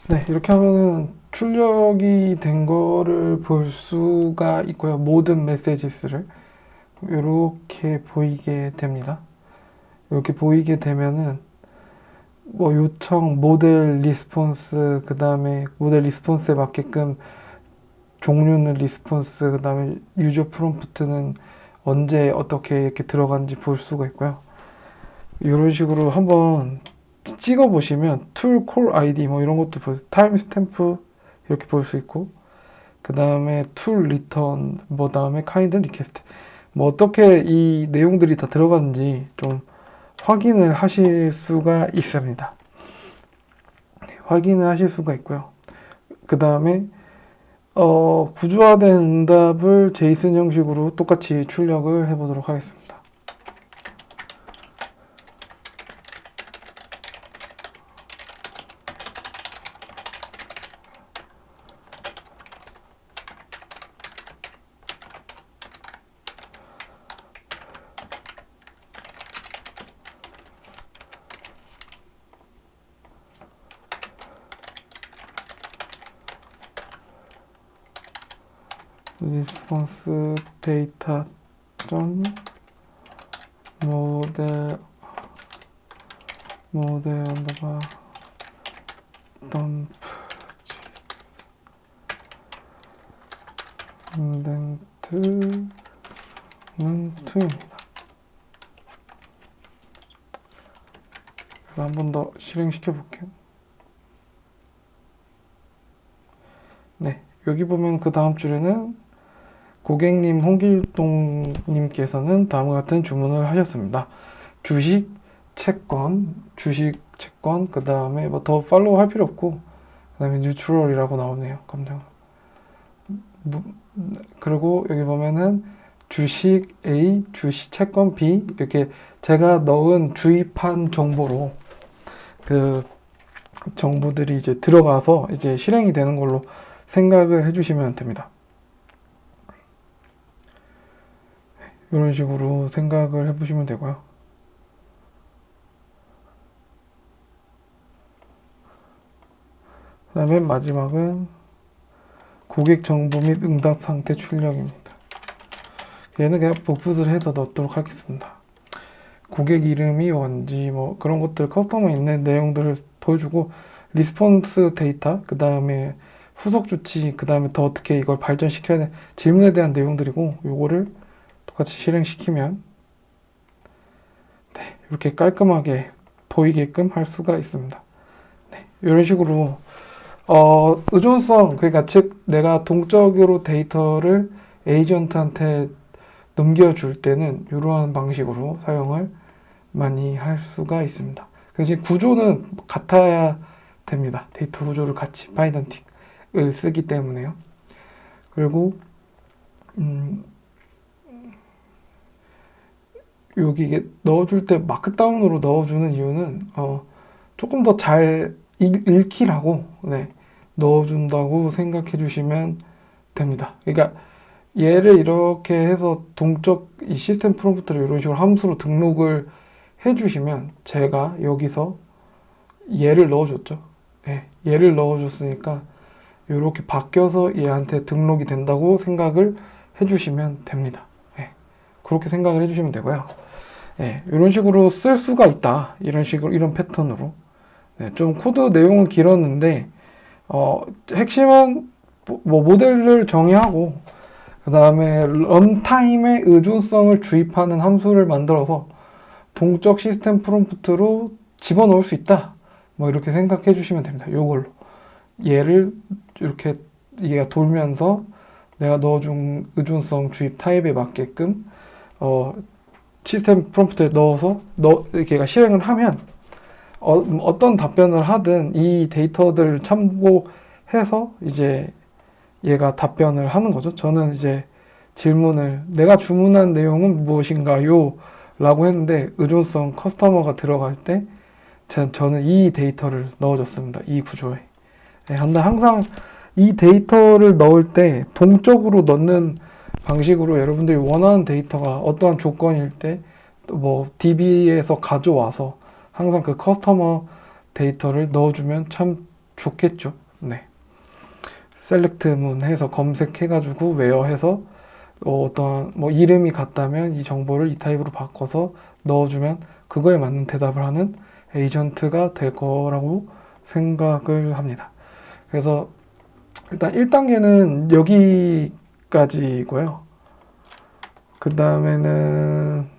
네, 이렇게 하면은 출력이 된 거를 볼 수가 있고요. 모든 메시지스를 이렇게 보이게 됩니다. 이렇게 보이게 되면은 뭐 요청, 모델 리스폰스, 그 다음에 모델 리스폰스에 맞게끔 종류는 리스폰스, 그 다음에 유저 프롬프트는 언제 어떻게 이렇게 들어간지 볼 수가 있고요. 이런 식으로 한번 찍어 보시면 툴 콜 아이디 뭐 이런 것도 타임 스탬프 이렇게 볼 수 있고, 그 다음에 툴 리턴, 뭐 다음에 카인드 리퀘스트, 뭐 어떻게 이 내용들이 다 들어가는지 좀 확인을 하실 수가 있습니다. 확인을 하실 수가 있고요. 그 다음에 구조화된 응답을 제이슨 형식으로 똑같이 출력을 해보도록 하겠습니다. 리스폰스 데이터 점 모델 언더바 덤프 인덴트는 2입니다. 한 번 더 실행시켜 볼게요. 네, 여기 보면 그 다음 줄에는 고객님 홍길동님께서는 다음과 같은 주문을 하셨습니다. 주식 채권, 그 다음에 뭐 더 팔로우 할 필요 없고, 그 다음에 뉴트럴이라고 나오네요. 감정. 그리고 여기 보면은 주식 A, 주식 채권 B 이렇게 제가 넣은 주입한 정보로 그 정보들이 이제 들어가서 이제 실행이 되는 걸로 생각을 해주시면 됩니다. 이런 식으로 생각을 해보시면 되고요. 그 다음에 마지막은 고객 정보 및 응답 상태 출력입니다. 얘는 그냥 복붙을 해서 넣도록 하겠습니다. 고객 이름이 뭔지 뭐 그런 것들 커스텀에 있는 내용들을 보여주고 리스폰스 데이터 그 다음에 후속 조치 그 다음에 더 어떻게 이걸 발전시켜야 돼 질문에 대한 내용들이고 요거를 똑같이 실행시키면 네, 이렇게 깔끔하게 보이게끔 할 수가 있습니다. 네, 이런 식으로 의존성 그러니까 즉 내가 동적으로 데이터를 에이전트한테 넘겨줄 때는 이러한 방식으로 사용을 많이 할 수가 있습니다. 대신 구조는 같아야 됩니다. 데이터 구조를 같이 파이던틱을 쓰기 때문에요. 그리고 여기 이게 넣어줄 때 마크다운으로 넣어주는 이유는 조금 더 잘 읽히라고 네, 넣어준다고 생각해 주시면 됩니다. 그러니까 얘를 이렇게 해서 동적 이 시스템 프롬프트를 이런 식으로 함수로 등록을 해주시면 제가 여기서 얘를 넣어줬죠. 네, 얘를 넣어줬으니까 이렇게 바뀌어서 얘한테 등록이 된다고 생각을 해주시면 됩니다. 네, 그렇게 생각을 해주시면 되고요. 네, 이런 식으로 쓸 수가 있다. 이런 식으로 이런 패턴으로. 네, 좀 코드 내용은 길었는데 핵심은 뭐 모델을 정의하고 그 다음에 런타임의 의존성을 주입하는 함수를 만들어서 동적 시스템 프롬프트로 집어넣을 수 있다. 뭐 이렇게 생각해 주시면 됩니다. 요걸로. 얘를 이렇게 얘가 돌면서 내가 넣어준 의존성 주입 타입에 맞게끔 시스템 프롬프트에 넣어서 얘가 실행을 하면 어떤 답변을 하든 이 데이터들을 참고해서 이제 얘가 답변을 하는 거죠. 저는 이제 질문을 내가 주문한 내용은 무엇인가요? 라고 했는데 의존성 커스터머가 들어갈 때 저는 이 데이터를 넣어줬습니다. 이 구조에. 네, 근데 항상 이 데이터를 넣을 때 동적으로 넣는 방식으로 여러분들이 원하는 데이터가 어떠한 조건일 때 뭐 DB에서 가져와서 항상 그 커스터머 데이터를 넣어주면 참 좋겠죠. 네. 셀렉트문 해서 검색해가지고 웨어 해서 어떤 뭐 이름이 같다면 이 정보를 이 타입으로 바꿔서 넣어주면 그거에 맞는 대답을 하는 에이전트가 될 거라고 생각을 합니다. 그래서 일단 1단계는 여기까지고요. 그 다음에는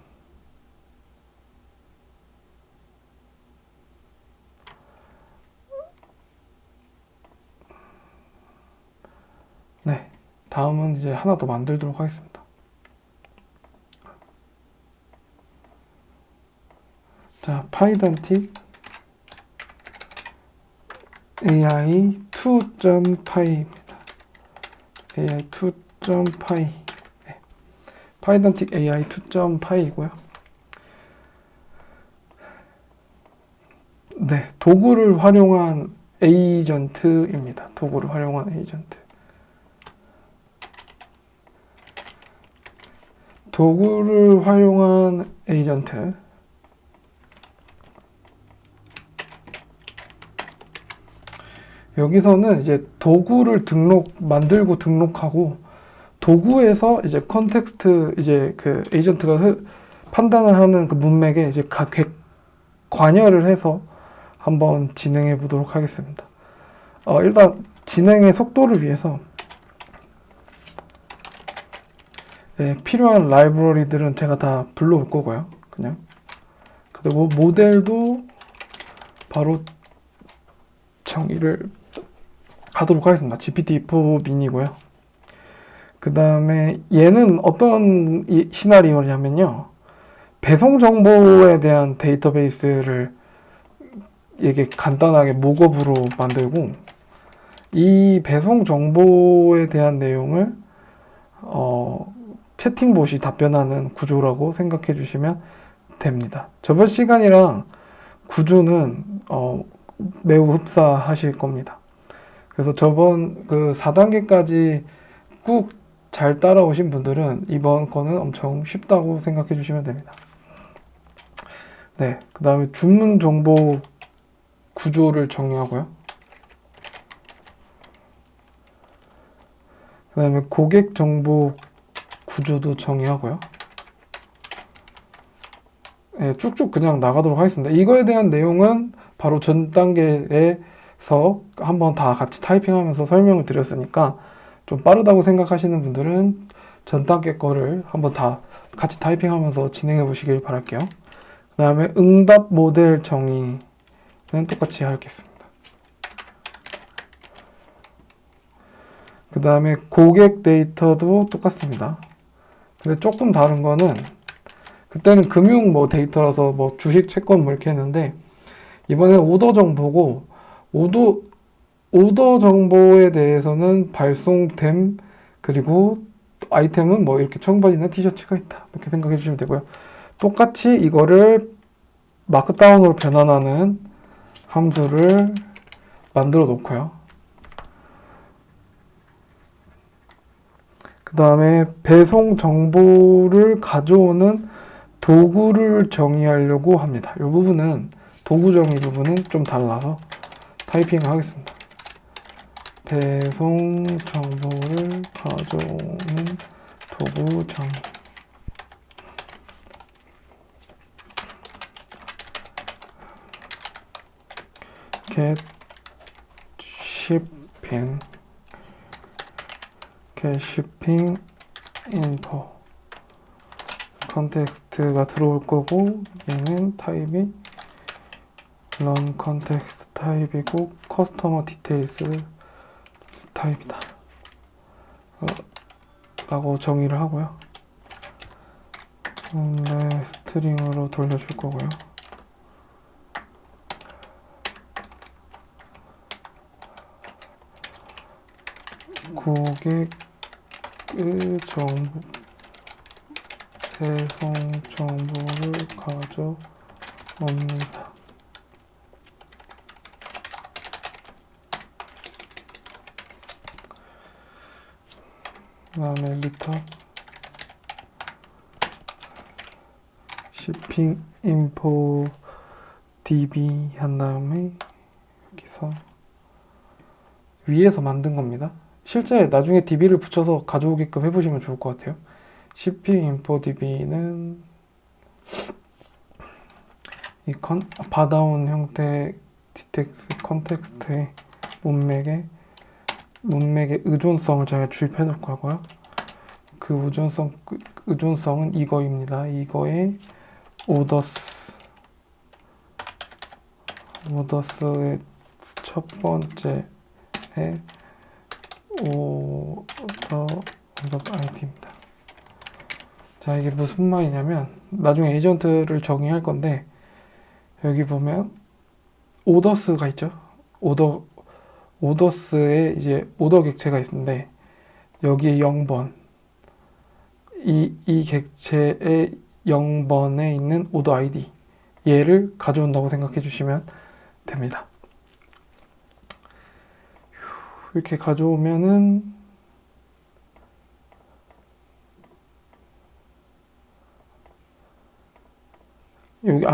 네, 다음은 이제 하나 더 만들도록 하겠습니다. 자, 파이던틱 AI2.py입니다. AI2.py. 네. 파이던틱 AI2.py이고요. 네, 도구를 활용한 에이전트입니다. 도구를 활용한 에이전트. 도구를 활용한 에이전트. 여기서는 이제 도구를 만들고 등록하고 도구에서 이제 컨텍스트 이제 그 에이전트가 판단을 하는 그 문맥에 이제 관여를 해서 한번 진행해 보도록 하겠습니다. 일단 진행의 속도를 위해서 필요한 라이브러리들은 제가 다 불러올 거고요. 그냥 그리고 모델도 바로 정의를 하도록 하겠습니다. GPT-4 미니고요. 그 다음에 얘는 어떤 시나리오냐면요. 배송 정보에 대한 데이터베이스를 이게 간단하게 목업으로 만들고 이 배송 정보에 대한 내용을 채팅봇이 답변하는 구조라고 생각해 주시면 됩니다. 저번 시간이랑 구조는 매우 흡사하실 겁니다. 그래서 저번 그 4단계까지 꾹 잘 따라오신 분들은 이번 거는 엄청 쉽다고 생각해 주시면 됩니다. 네, 그 다음에 주문 정보 구조를 정리하고요. 그 다음에 고객 정보 구조도 정의하고요. 네, 쭉쭉 그냥 나가도록 하겠습니다. 이거에 대한 내용은 바로 전 단계에서 한번 다 같이 타이핑하면서 설명을 드렸으니까 좀 빠르다고 생각하시는 분들은 전 단계 거를 한번 다 같이 타이핑하면서 진행해 보시길 바랄게요. 그 다음에 응답 모델 정의는 똑같이 하겠습니다. 그 다음에 고객 데이터도 똑같습니다. 근데 조금 다른 거는 그때는 금융 뭐 데이터라서 뭐 주식 채권 뭐 이렇게 했는데 이번엔 오더 정보고 오더 정보에 대해서는 발송됨 그리고 아이템은 뭐 이렇게 청바지나 티셔츠가 있다 이렇게 생각해 주시면 되고요. 똑같이 이거를 마크다운으로 변환하는 함수를 만들어 놓고요. 그 다음에 배송 정보를 가져오는 도구를 정의하려고 합니다. 이 부분은 도구 정의 부분은 좀 달라서 타이핑을 하겠습니다. 배송 정보를 가져오는 도구 정의. get shipping info 컨텍스트가 들어올 거고 얘는 타입이 run context 타입이고 customer details 타입이다 라고 정의를 하고요. 스트링으로 돌려줄 거고요. 고객의 정보 배송 정보를 가져옵니다. 그 다음에 리턴 shipping info db 한 다음에 여기서 위에서 만든 겁니다. 실제 나중에 db를 붙여서 가져오게끔 해보시면 좋을 것 같아요. shipping info db는 이 받아온 형태 디텍스 컨텍스트의 문맥의 의존성을 제가 주입해 놓을 거고요. 그 의존성은 이거입니다. 이거의 오더스의 첫 번째의 오더 아이디입니다. 자, 이게 무슨 말이냐면 나중에 에이전트를 정의할 건데 여기 보면 오더스가 있죠. 오더스에 이제 오더 객체가 있는데 여기에 0번 이 객체의 0번에 있는 오더 아이디 얘를 가져온다고 생각해 주시면 됩니다. 이렇게 가져오면은 여기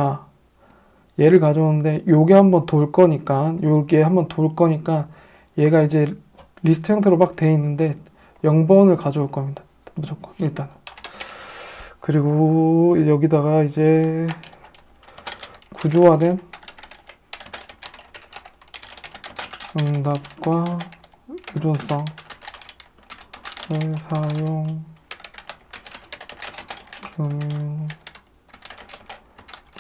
얘를 가져오는데 요게 한번 돌 거니까 얘가 이제 리스트 형태로 막 돼 있는데 0번을 가져올 겁니다. 무조건 일단. 그리고 여기다가 이제 구조화된 응답과 의존성을 사용 금융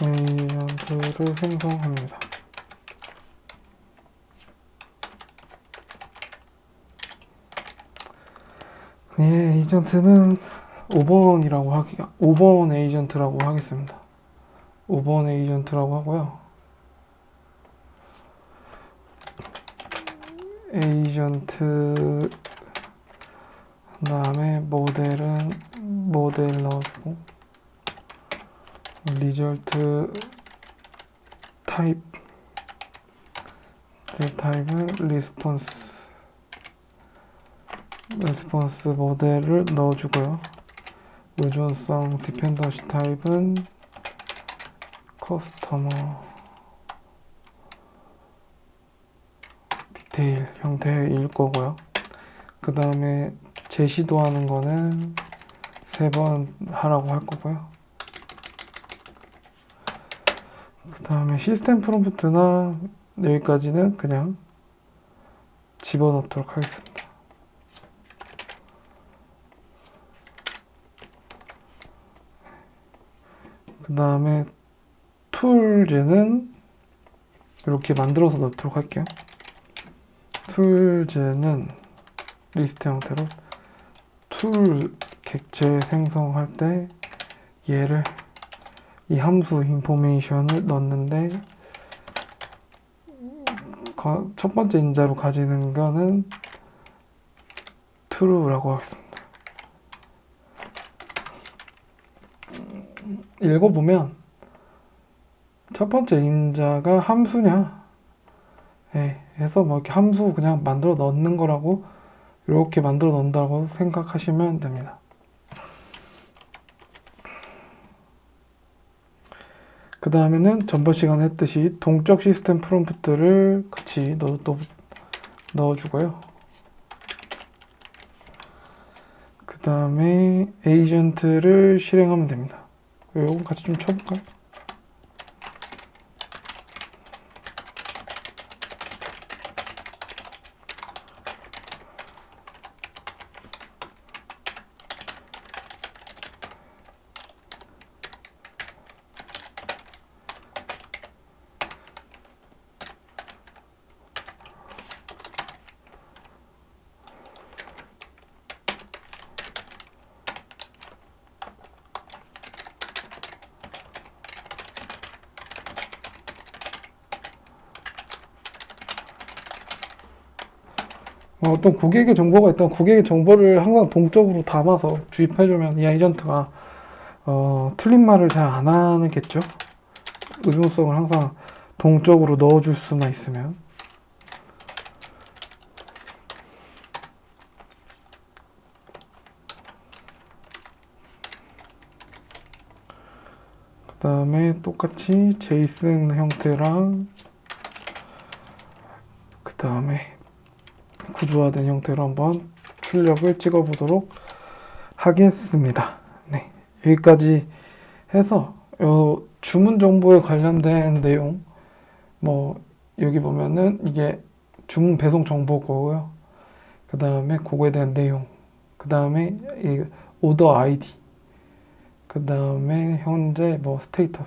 에이전트를 생성합니다. 예, 에이전트는 5번 에이전트라고 하겠습니다. 5번 에이전트라고 하고요. 에이전트 다음에 모델은 모델 넣어주고 리절트 타입은 리스폰스 모델을 넣어주고요. 의존성 디펜던시 타입은 커스터머 디테일 형태일 거고요. 그 다음에 재시도하는 거는 3번 하라고 할 거고요. 그 다음에 시스템 프롬프트나 여기까지는 그냥 집어넣도록 하겠습니다. 그 다음에 툴즈는 이렇게 만들어서 넣도록 할게요. 툴즈는 리스트 형태로 툴 객체 생성할 때 얘를 이 함수 인포메이션을 넣는데 첫 번째 인자로 가지는 거는 true라고 하겠습니다. 읽어보면 첫 번째 인자가 함수냐 해서 뭐 이렇게 함수 그냥 만들어 넣는 거라고 이렇게 만들어 넣는다고 생각하시면 됩니다. 그 다음에는 전번 시간에 했듯이 동적 시스템 프롬프트를 같이 넣어주고요. 그 다음에 에이전트를 실행하면 됩니다. 이건 같이 좀 쳐볼까요? 어떤 고객의 정보가 있다면 고객의 정보를 항상 동적으로 담아서 주입해주면 이 에이전트가 틀린 말을 잘 안 하겠죠. 의존성을 항상 동적으로 넣어줄 수나 있으면. 그 다음에 똑같이 제이슨 형태랑 그 다음에 구조화된 형태로 한번 출력을 찍어 보도록 하겠습니다. 네, 여기까지 해서 주문 정보에 관련된 내용 뭐 여기 보면은 이게 주문 배송 정보고요. 그 다음에 그거에 대한 내용, 그 다음에 이 오더 아이디, 그 다음에 현재 뭐 스테이터스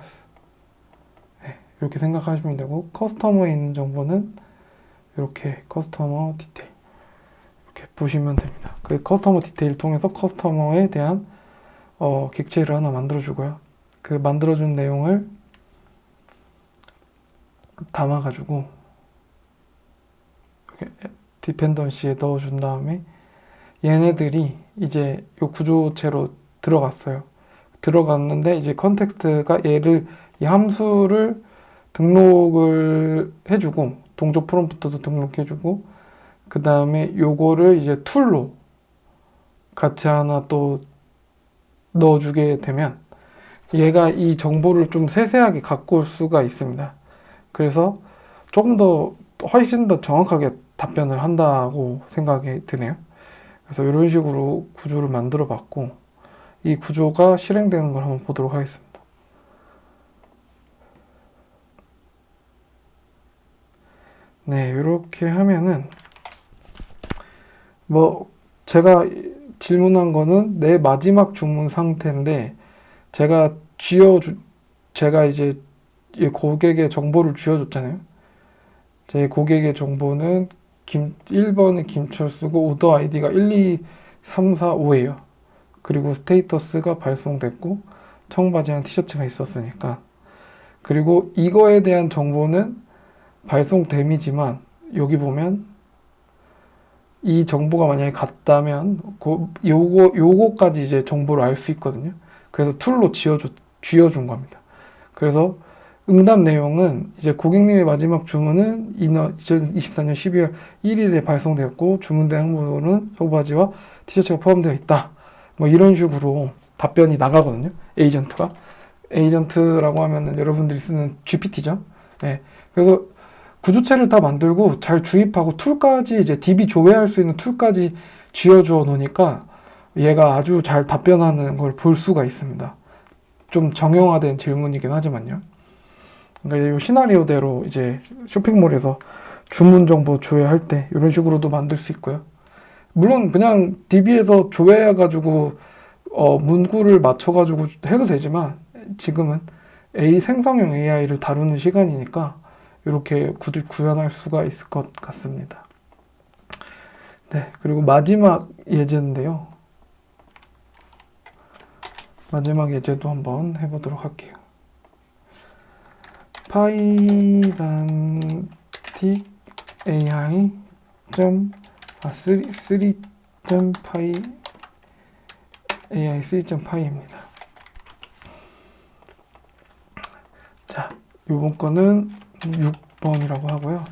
이렇게 생각하시면 되고, 커스터머에 있는 정보는 이렇게 커스터머 디테일 이렇게 보시면 됩니다. 그 커스터머 디테일 통해서 커스터머에 대한 객체를 하나 만들어주고요. 그 만들어준 내용을 담아가지고 디펜던시에 넣어준 다음에 얘네들이 이제 이 구조체로 들어갔어요. 들어갔는데 이제 컨텍스트가 이 함수를 등록을 해주고 동적 프롬프트도 등록해주고 그 다음에 요거를 이제 툴로 같이 하나 또 넣어주게 되면 얘가 이 정보를 좀 세세하게 갖고 올 수가 있습니다. 그래서 조금 더 훨씬 더 정확하게 답변을 한다고 생각이 드네요. 그래서 이런 식으로 구조를 만들어 봤고, 이 구조가 실행되는 걸 한번 보도록 하겠습니다. 네, 이렇게 하면은 뭐 제가 질문한 거는 내 마지막 주문 상태인데, 제가 제가 이제 이 고객의 정보를 쥐어줬잖아요. 제 고객의 정보는 1번은 김철수고 오더 아이디가 1, 2, 3, 4, 5예요. 그리고 스테이터스가 발송됐고 청바지랑 티셔츠가 있었으니까. 그리고 이거에 대한 정보는 발송됨이지만, 여기 보면 이 정보가 만약에 같다면 요거까지 이제 정보를 알 수 있거든요. 그래서 툴로 쥐어준 겁니다. 그래서 응답 내용은 이제 고객님의 마지막 주문은 2024년 12월 1일에 발송되었고 주문된 항목은 청바지와 티셔츠가 포함되어 있다. 뭐 이런 식으로 답변이 나가거든요. 에이전트라고 하면은 여러분들이 쓰는 GPT죠. 네. 그래서 구조체를 다 만들고 잘 주입하고 툴까지 이제 DB 조회할 수 있는 툴까지 쥐어주어 놓으니까 얘가 아주 잘 답변하는 걸 볼 수가 있습니다. 좀 정형화된 질문이긴 하지만요. 그러니까 이 시나리오대로 이제 쇼핑몰에서 주문 정보 조회할 때 이런 식으로도 만들 수 있고요. 물론 그냥 DB에서 조회해가지고 문구를 맞춰가지고 해도 되지만, 지금은 생성형 AI를 다루는 시간이니까 이렇게 구현할 수가 있을 것 같습니다. 네, 그리고 마지막 예제인데요. 마지막 예제도 한번 해보도록 할게요. 파이단틱 AI 3.py AI 3.py입니다. 자, 요번 거는 6번이라고 하고요.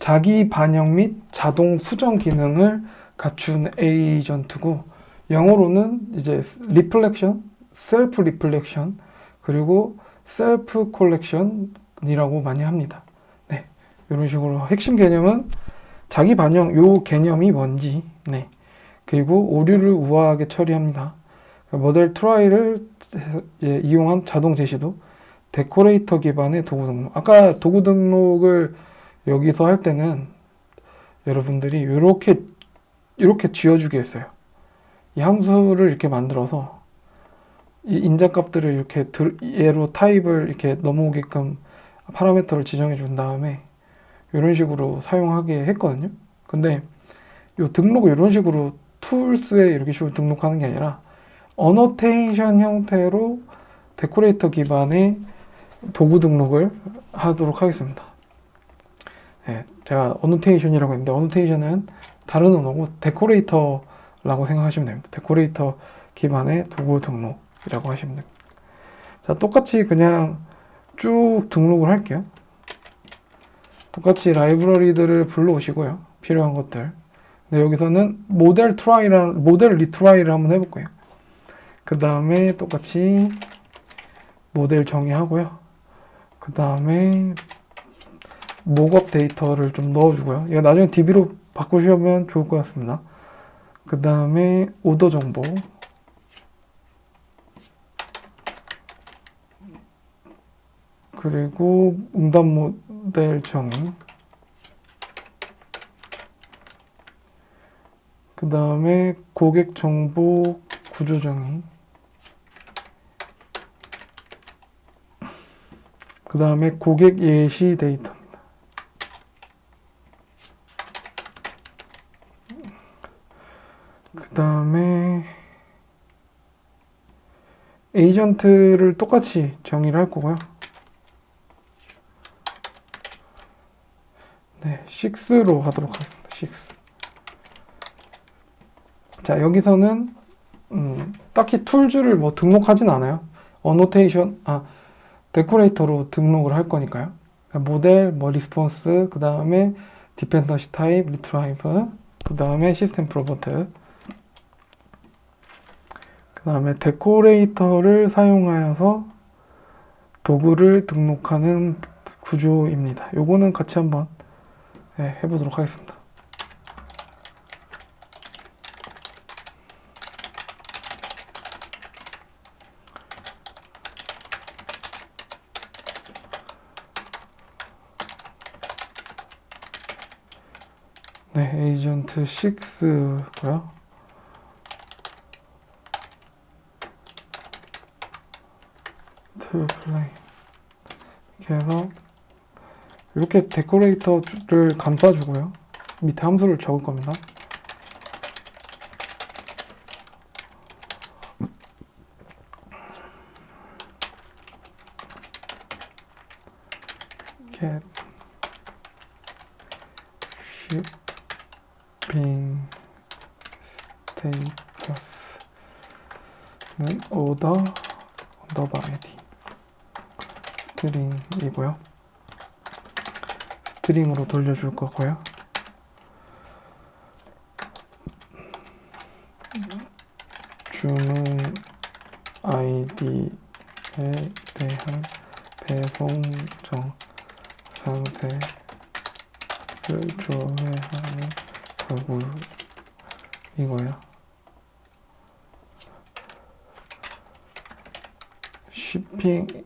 자기 반영 및 자동 수정 기능을 갖춘 에이전트고, 영어로는 이제 리플렉션, 셀프 리플렉션, 그리고 셀프 콜렉션이라고 많이 합니다. 네, 이런 식으로 핵심 개념은 자기 반영, 요 개념이 뭔지, 네, 그리고 오류를 우아하게 처리합니다. 모델 트라이를 이용한 자동 제시도, 데코레이터 기반의 도구 등록. 아까 도구 등록을 여기서 할 때는 여러분들이 이렇게 쥐어주게 했어요. 이 함수를 이렇게 만들어서 이 인자값들을 이렇게 얘로 타입을 이렇게 넘어오게끔 파라미터를 지정해 준 다음에 이런 식으로 사용하게 했거든요. 근데 이 등록을 이런 식으로 툴스에 이렇게 식으로 등록하는 게 아니라 어노테이션 형태로 데코레이터 기반의 도구 등록을 하도록 하겠습니다. 네, 제가 어노테이션이라고 했는데 어노테이션은 다른 언어고 데코레이터라고 생각하시면 됩니다. 데코레이터 기반의 도구 등록이라고 하시면 됩니다. 자, 똑같이 그냥 쭉 등록을 할게요. 똑같이 라이브러리들을 불러오시고요. 필요한 것들. 네, 여기서는 모델 리트라이를 한번 해볼게요. 그 다음에 똑같이 모델 정의하고요. 그 다음에 목업 데이터를 좀 넣어주고요. 이거 나중에 DB로 바꾸시면 좋을 것 같습니다. 그 다음에 오더 정보, 그리고 응답 모델 정의, 그 다음에 고객 정보 구조 정의, 그 다음에 고객 예시 데이터입니다. 그 다음에 에이전트를 똑같이 정의를 할 거고요. 네, 6로 하도록 하겠습니다. 6. 자, 여기서는 딱히 툴즈를 뭐 등록하진 않아요. 데코레이터로 등록을 할 거니까요. 모델, 리스폰스, 그 다음에 디펜던시 타입, 리트라이브, 그 다음에 시스템 프로버트, 그 다음에 데코레이터를 사용하여서 도구를 등록하는 구조입니다. 요거는 같이 한번 해보도록 하겠습니다. 네, 에이전트 6고요. to play. 이렇게 해서 이렇게 데코레이터를 감싸주고요. 밑에 함수를 적을 겁니다. get shipping status는 order underbar id 스트링이고요. 스트링으로 돌려줄 거고요. 주문 아이디에 대한 배송정 상태를 조회하는 도구이고요. shipping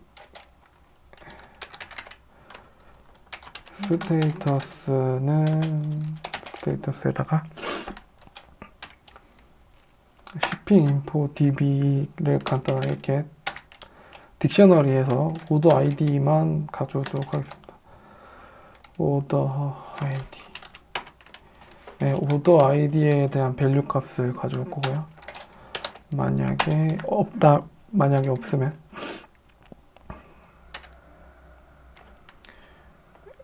스테이터스에다가 shipping info db를 간단하게 get 딕셔너리에서 오더 아이디만 가져오도록 하겠습니다. 오더 아이디. 네, 오더 아이디에 대한 밸류 값을 가져올 거고요. 만약에 없으면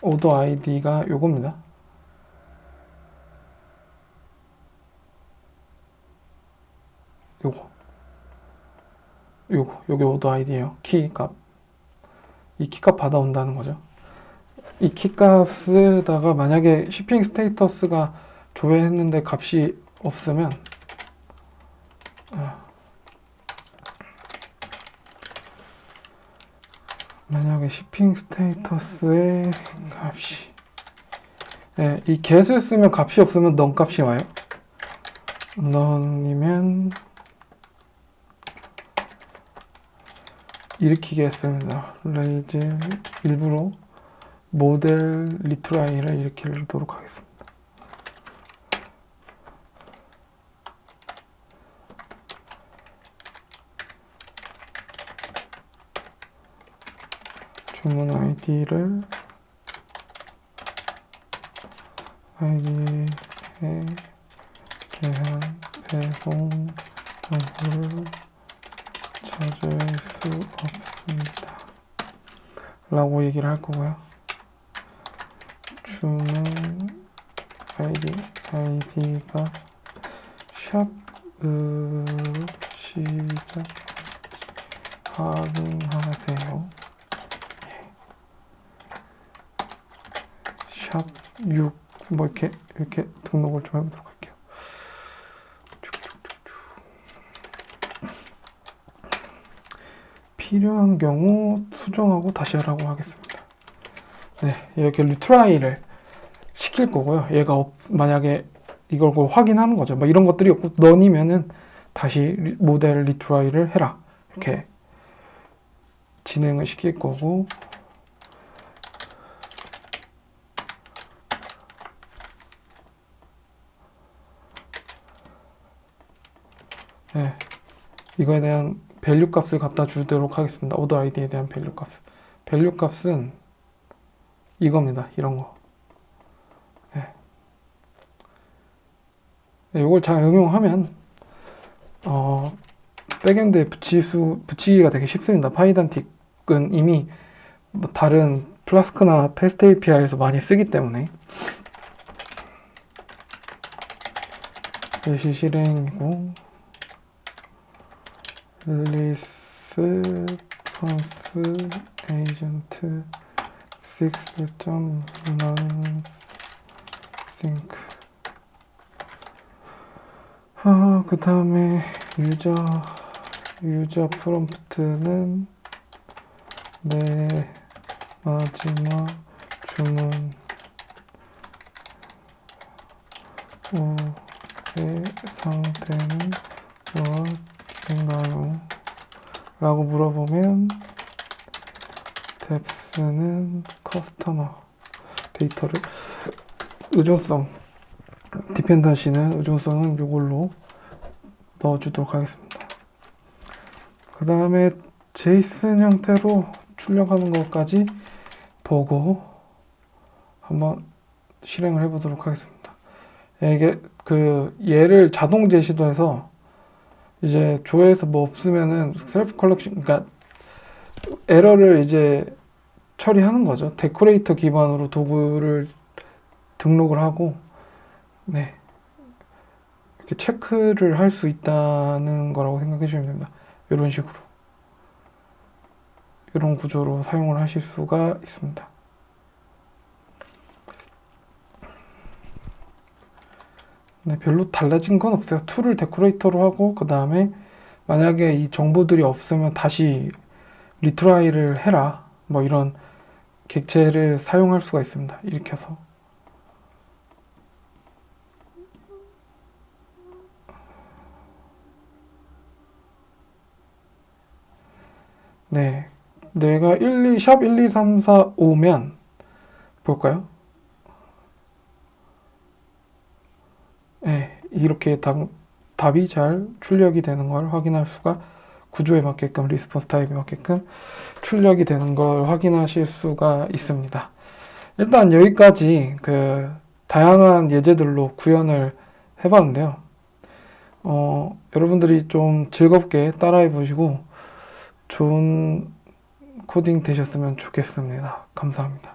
오더 아이디가 요겁니다. 요게 오더 아이디예요. 키값. 이 키값 받아온다는 거죠. 이 키값에다가 만약에 shipping 스테이터스가 조회했는데 값이 없으면 만약에 shipping 스테이터스의 값이 이 get을 쓰면 값이 없으면 none 값이 와요. none이면 일으키게 했습니다. 레이즈 일부러 모델 리트라이를 일으키도록 하겠습니다. 주문 아이디에 대한 배송 정보를 찾을 수 없습니다. 라고 얘기를 할 거고요. 주문 아이디가 샵으로 시작 가능하세요. 샵 6, 뭐 이렇게 등록을 좀 해보도록 할게요. 필요한 경우 수정하고 다시 하라고 하겠습니다. 네, 이렇게 리트라이를 시킬 거고요. 얘가 만약에 이걸 확인하는 거죠. 뭐 이런 것들이 없고 넌이면은 다시 모델 리트라이를 해라. 이렇게 진행을 시킬 거고 네, 이거에 대한 밸류 값을 갖다 주도록 하겠습니다. 오더 아이디에 대한 밸류 값. 밸류 값은 이겁니다. 이런 거. 네. 이걸 잘 응용하면 백엔드에 붙이기가 되게 쉽습니다. 파이단틱은 이미 뭐 다른 플라스크나 패스트 API에서 많이 쓰기 때문에 예시 실행이고 리스폰스 에이전트 6.nonSync 그 다음에 유저 프롬프트는 내 마지막 주문 의 상태는 무엇인가요? 라고 물어보면 depth는 커스터머 데이터를 의존성 디펜던시는 의존성은 이걸로 넣어주도록 하겠습니다. 그 다음에 제이슨 형태로 출력하는 것까지 보고 한번 실행을 해보도록 하겠습니다. 이게 얘를 자동 제시도 해서 이제 조회에서 뭐 없으면은 셀프 컬렉션, 그러니까 에러를 이제 처리하는 거죠. 데코레이터 기반으로 도구를 등록을 하고, 네, 이렇게 체크를 할 수 있다는 거라고 생각해 주시면 됩니다. 이런 식으로, 이런 구조로 사용을 하실 수가 있습니다. 네, 별로 달라진 건 없어요. 툴을 데코레이터로 하고, 그 다음에 만약에 이 정보들이 없으면 다시 리트라이를 해라, 뭐 이런 객체를 사용할 수가 있습니다. 일으켜서. 네, 내가 샵 1, 2, 3, 4, 5면 볼까요? 네, 이렇게 답이 잘 출력이 되는 걸 확인할 수가, 구조에 맞게끔, 리스폰스 타입에 맞게끔 출력이 되는 걸 확인하실 수가 있습니다. 일단 여기까지 다양한 예제들로 구현을 해봤는데요. 여러분들이 좀 즐겁게 따라해 보시고 좋은 코딩 되셨으면 좋겠습니다. 감사합니다.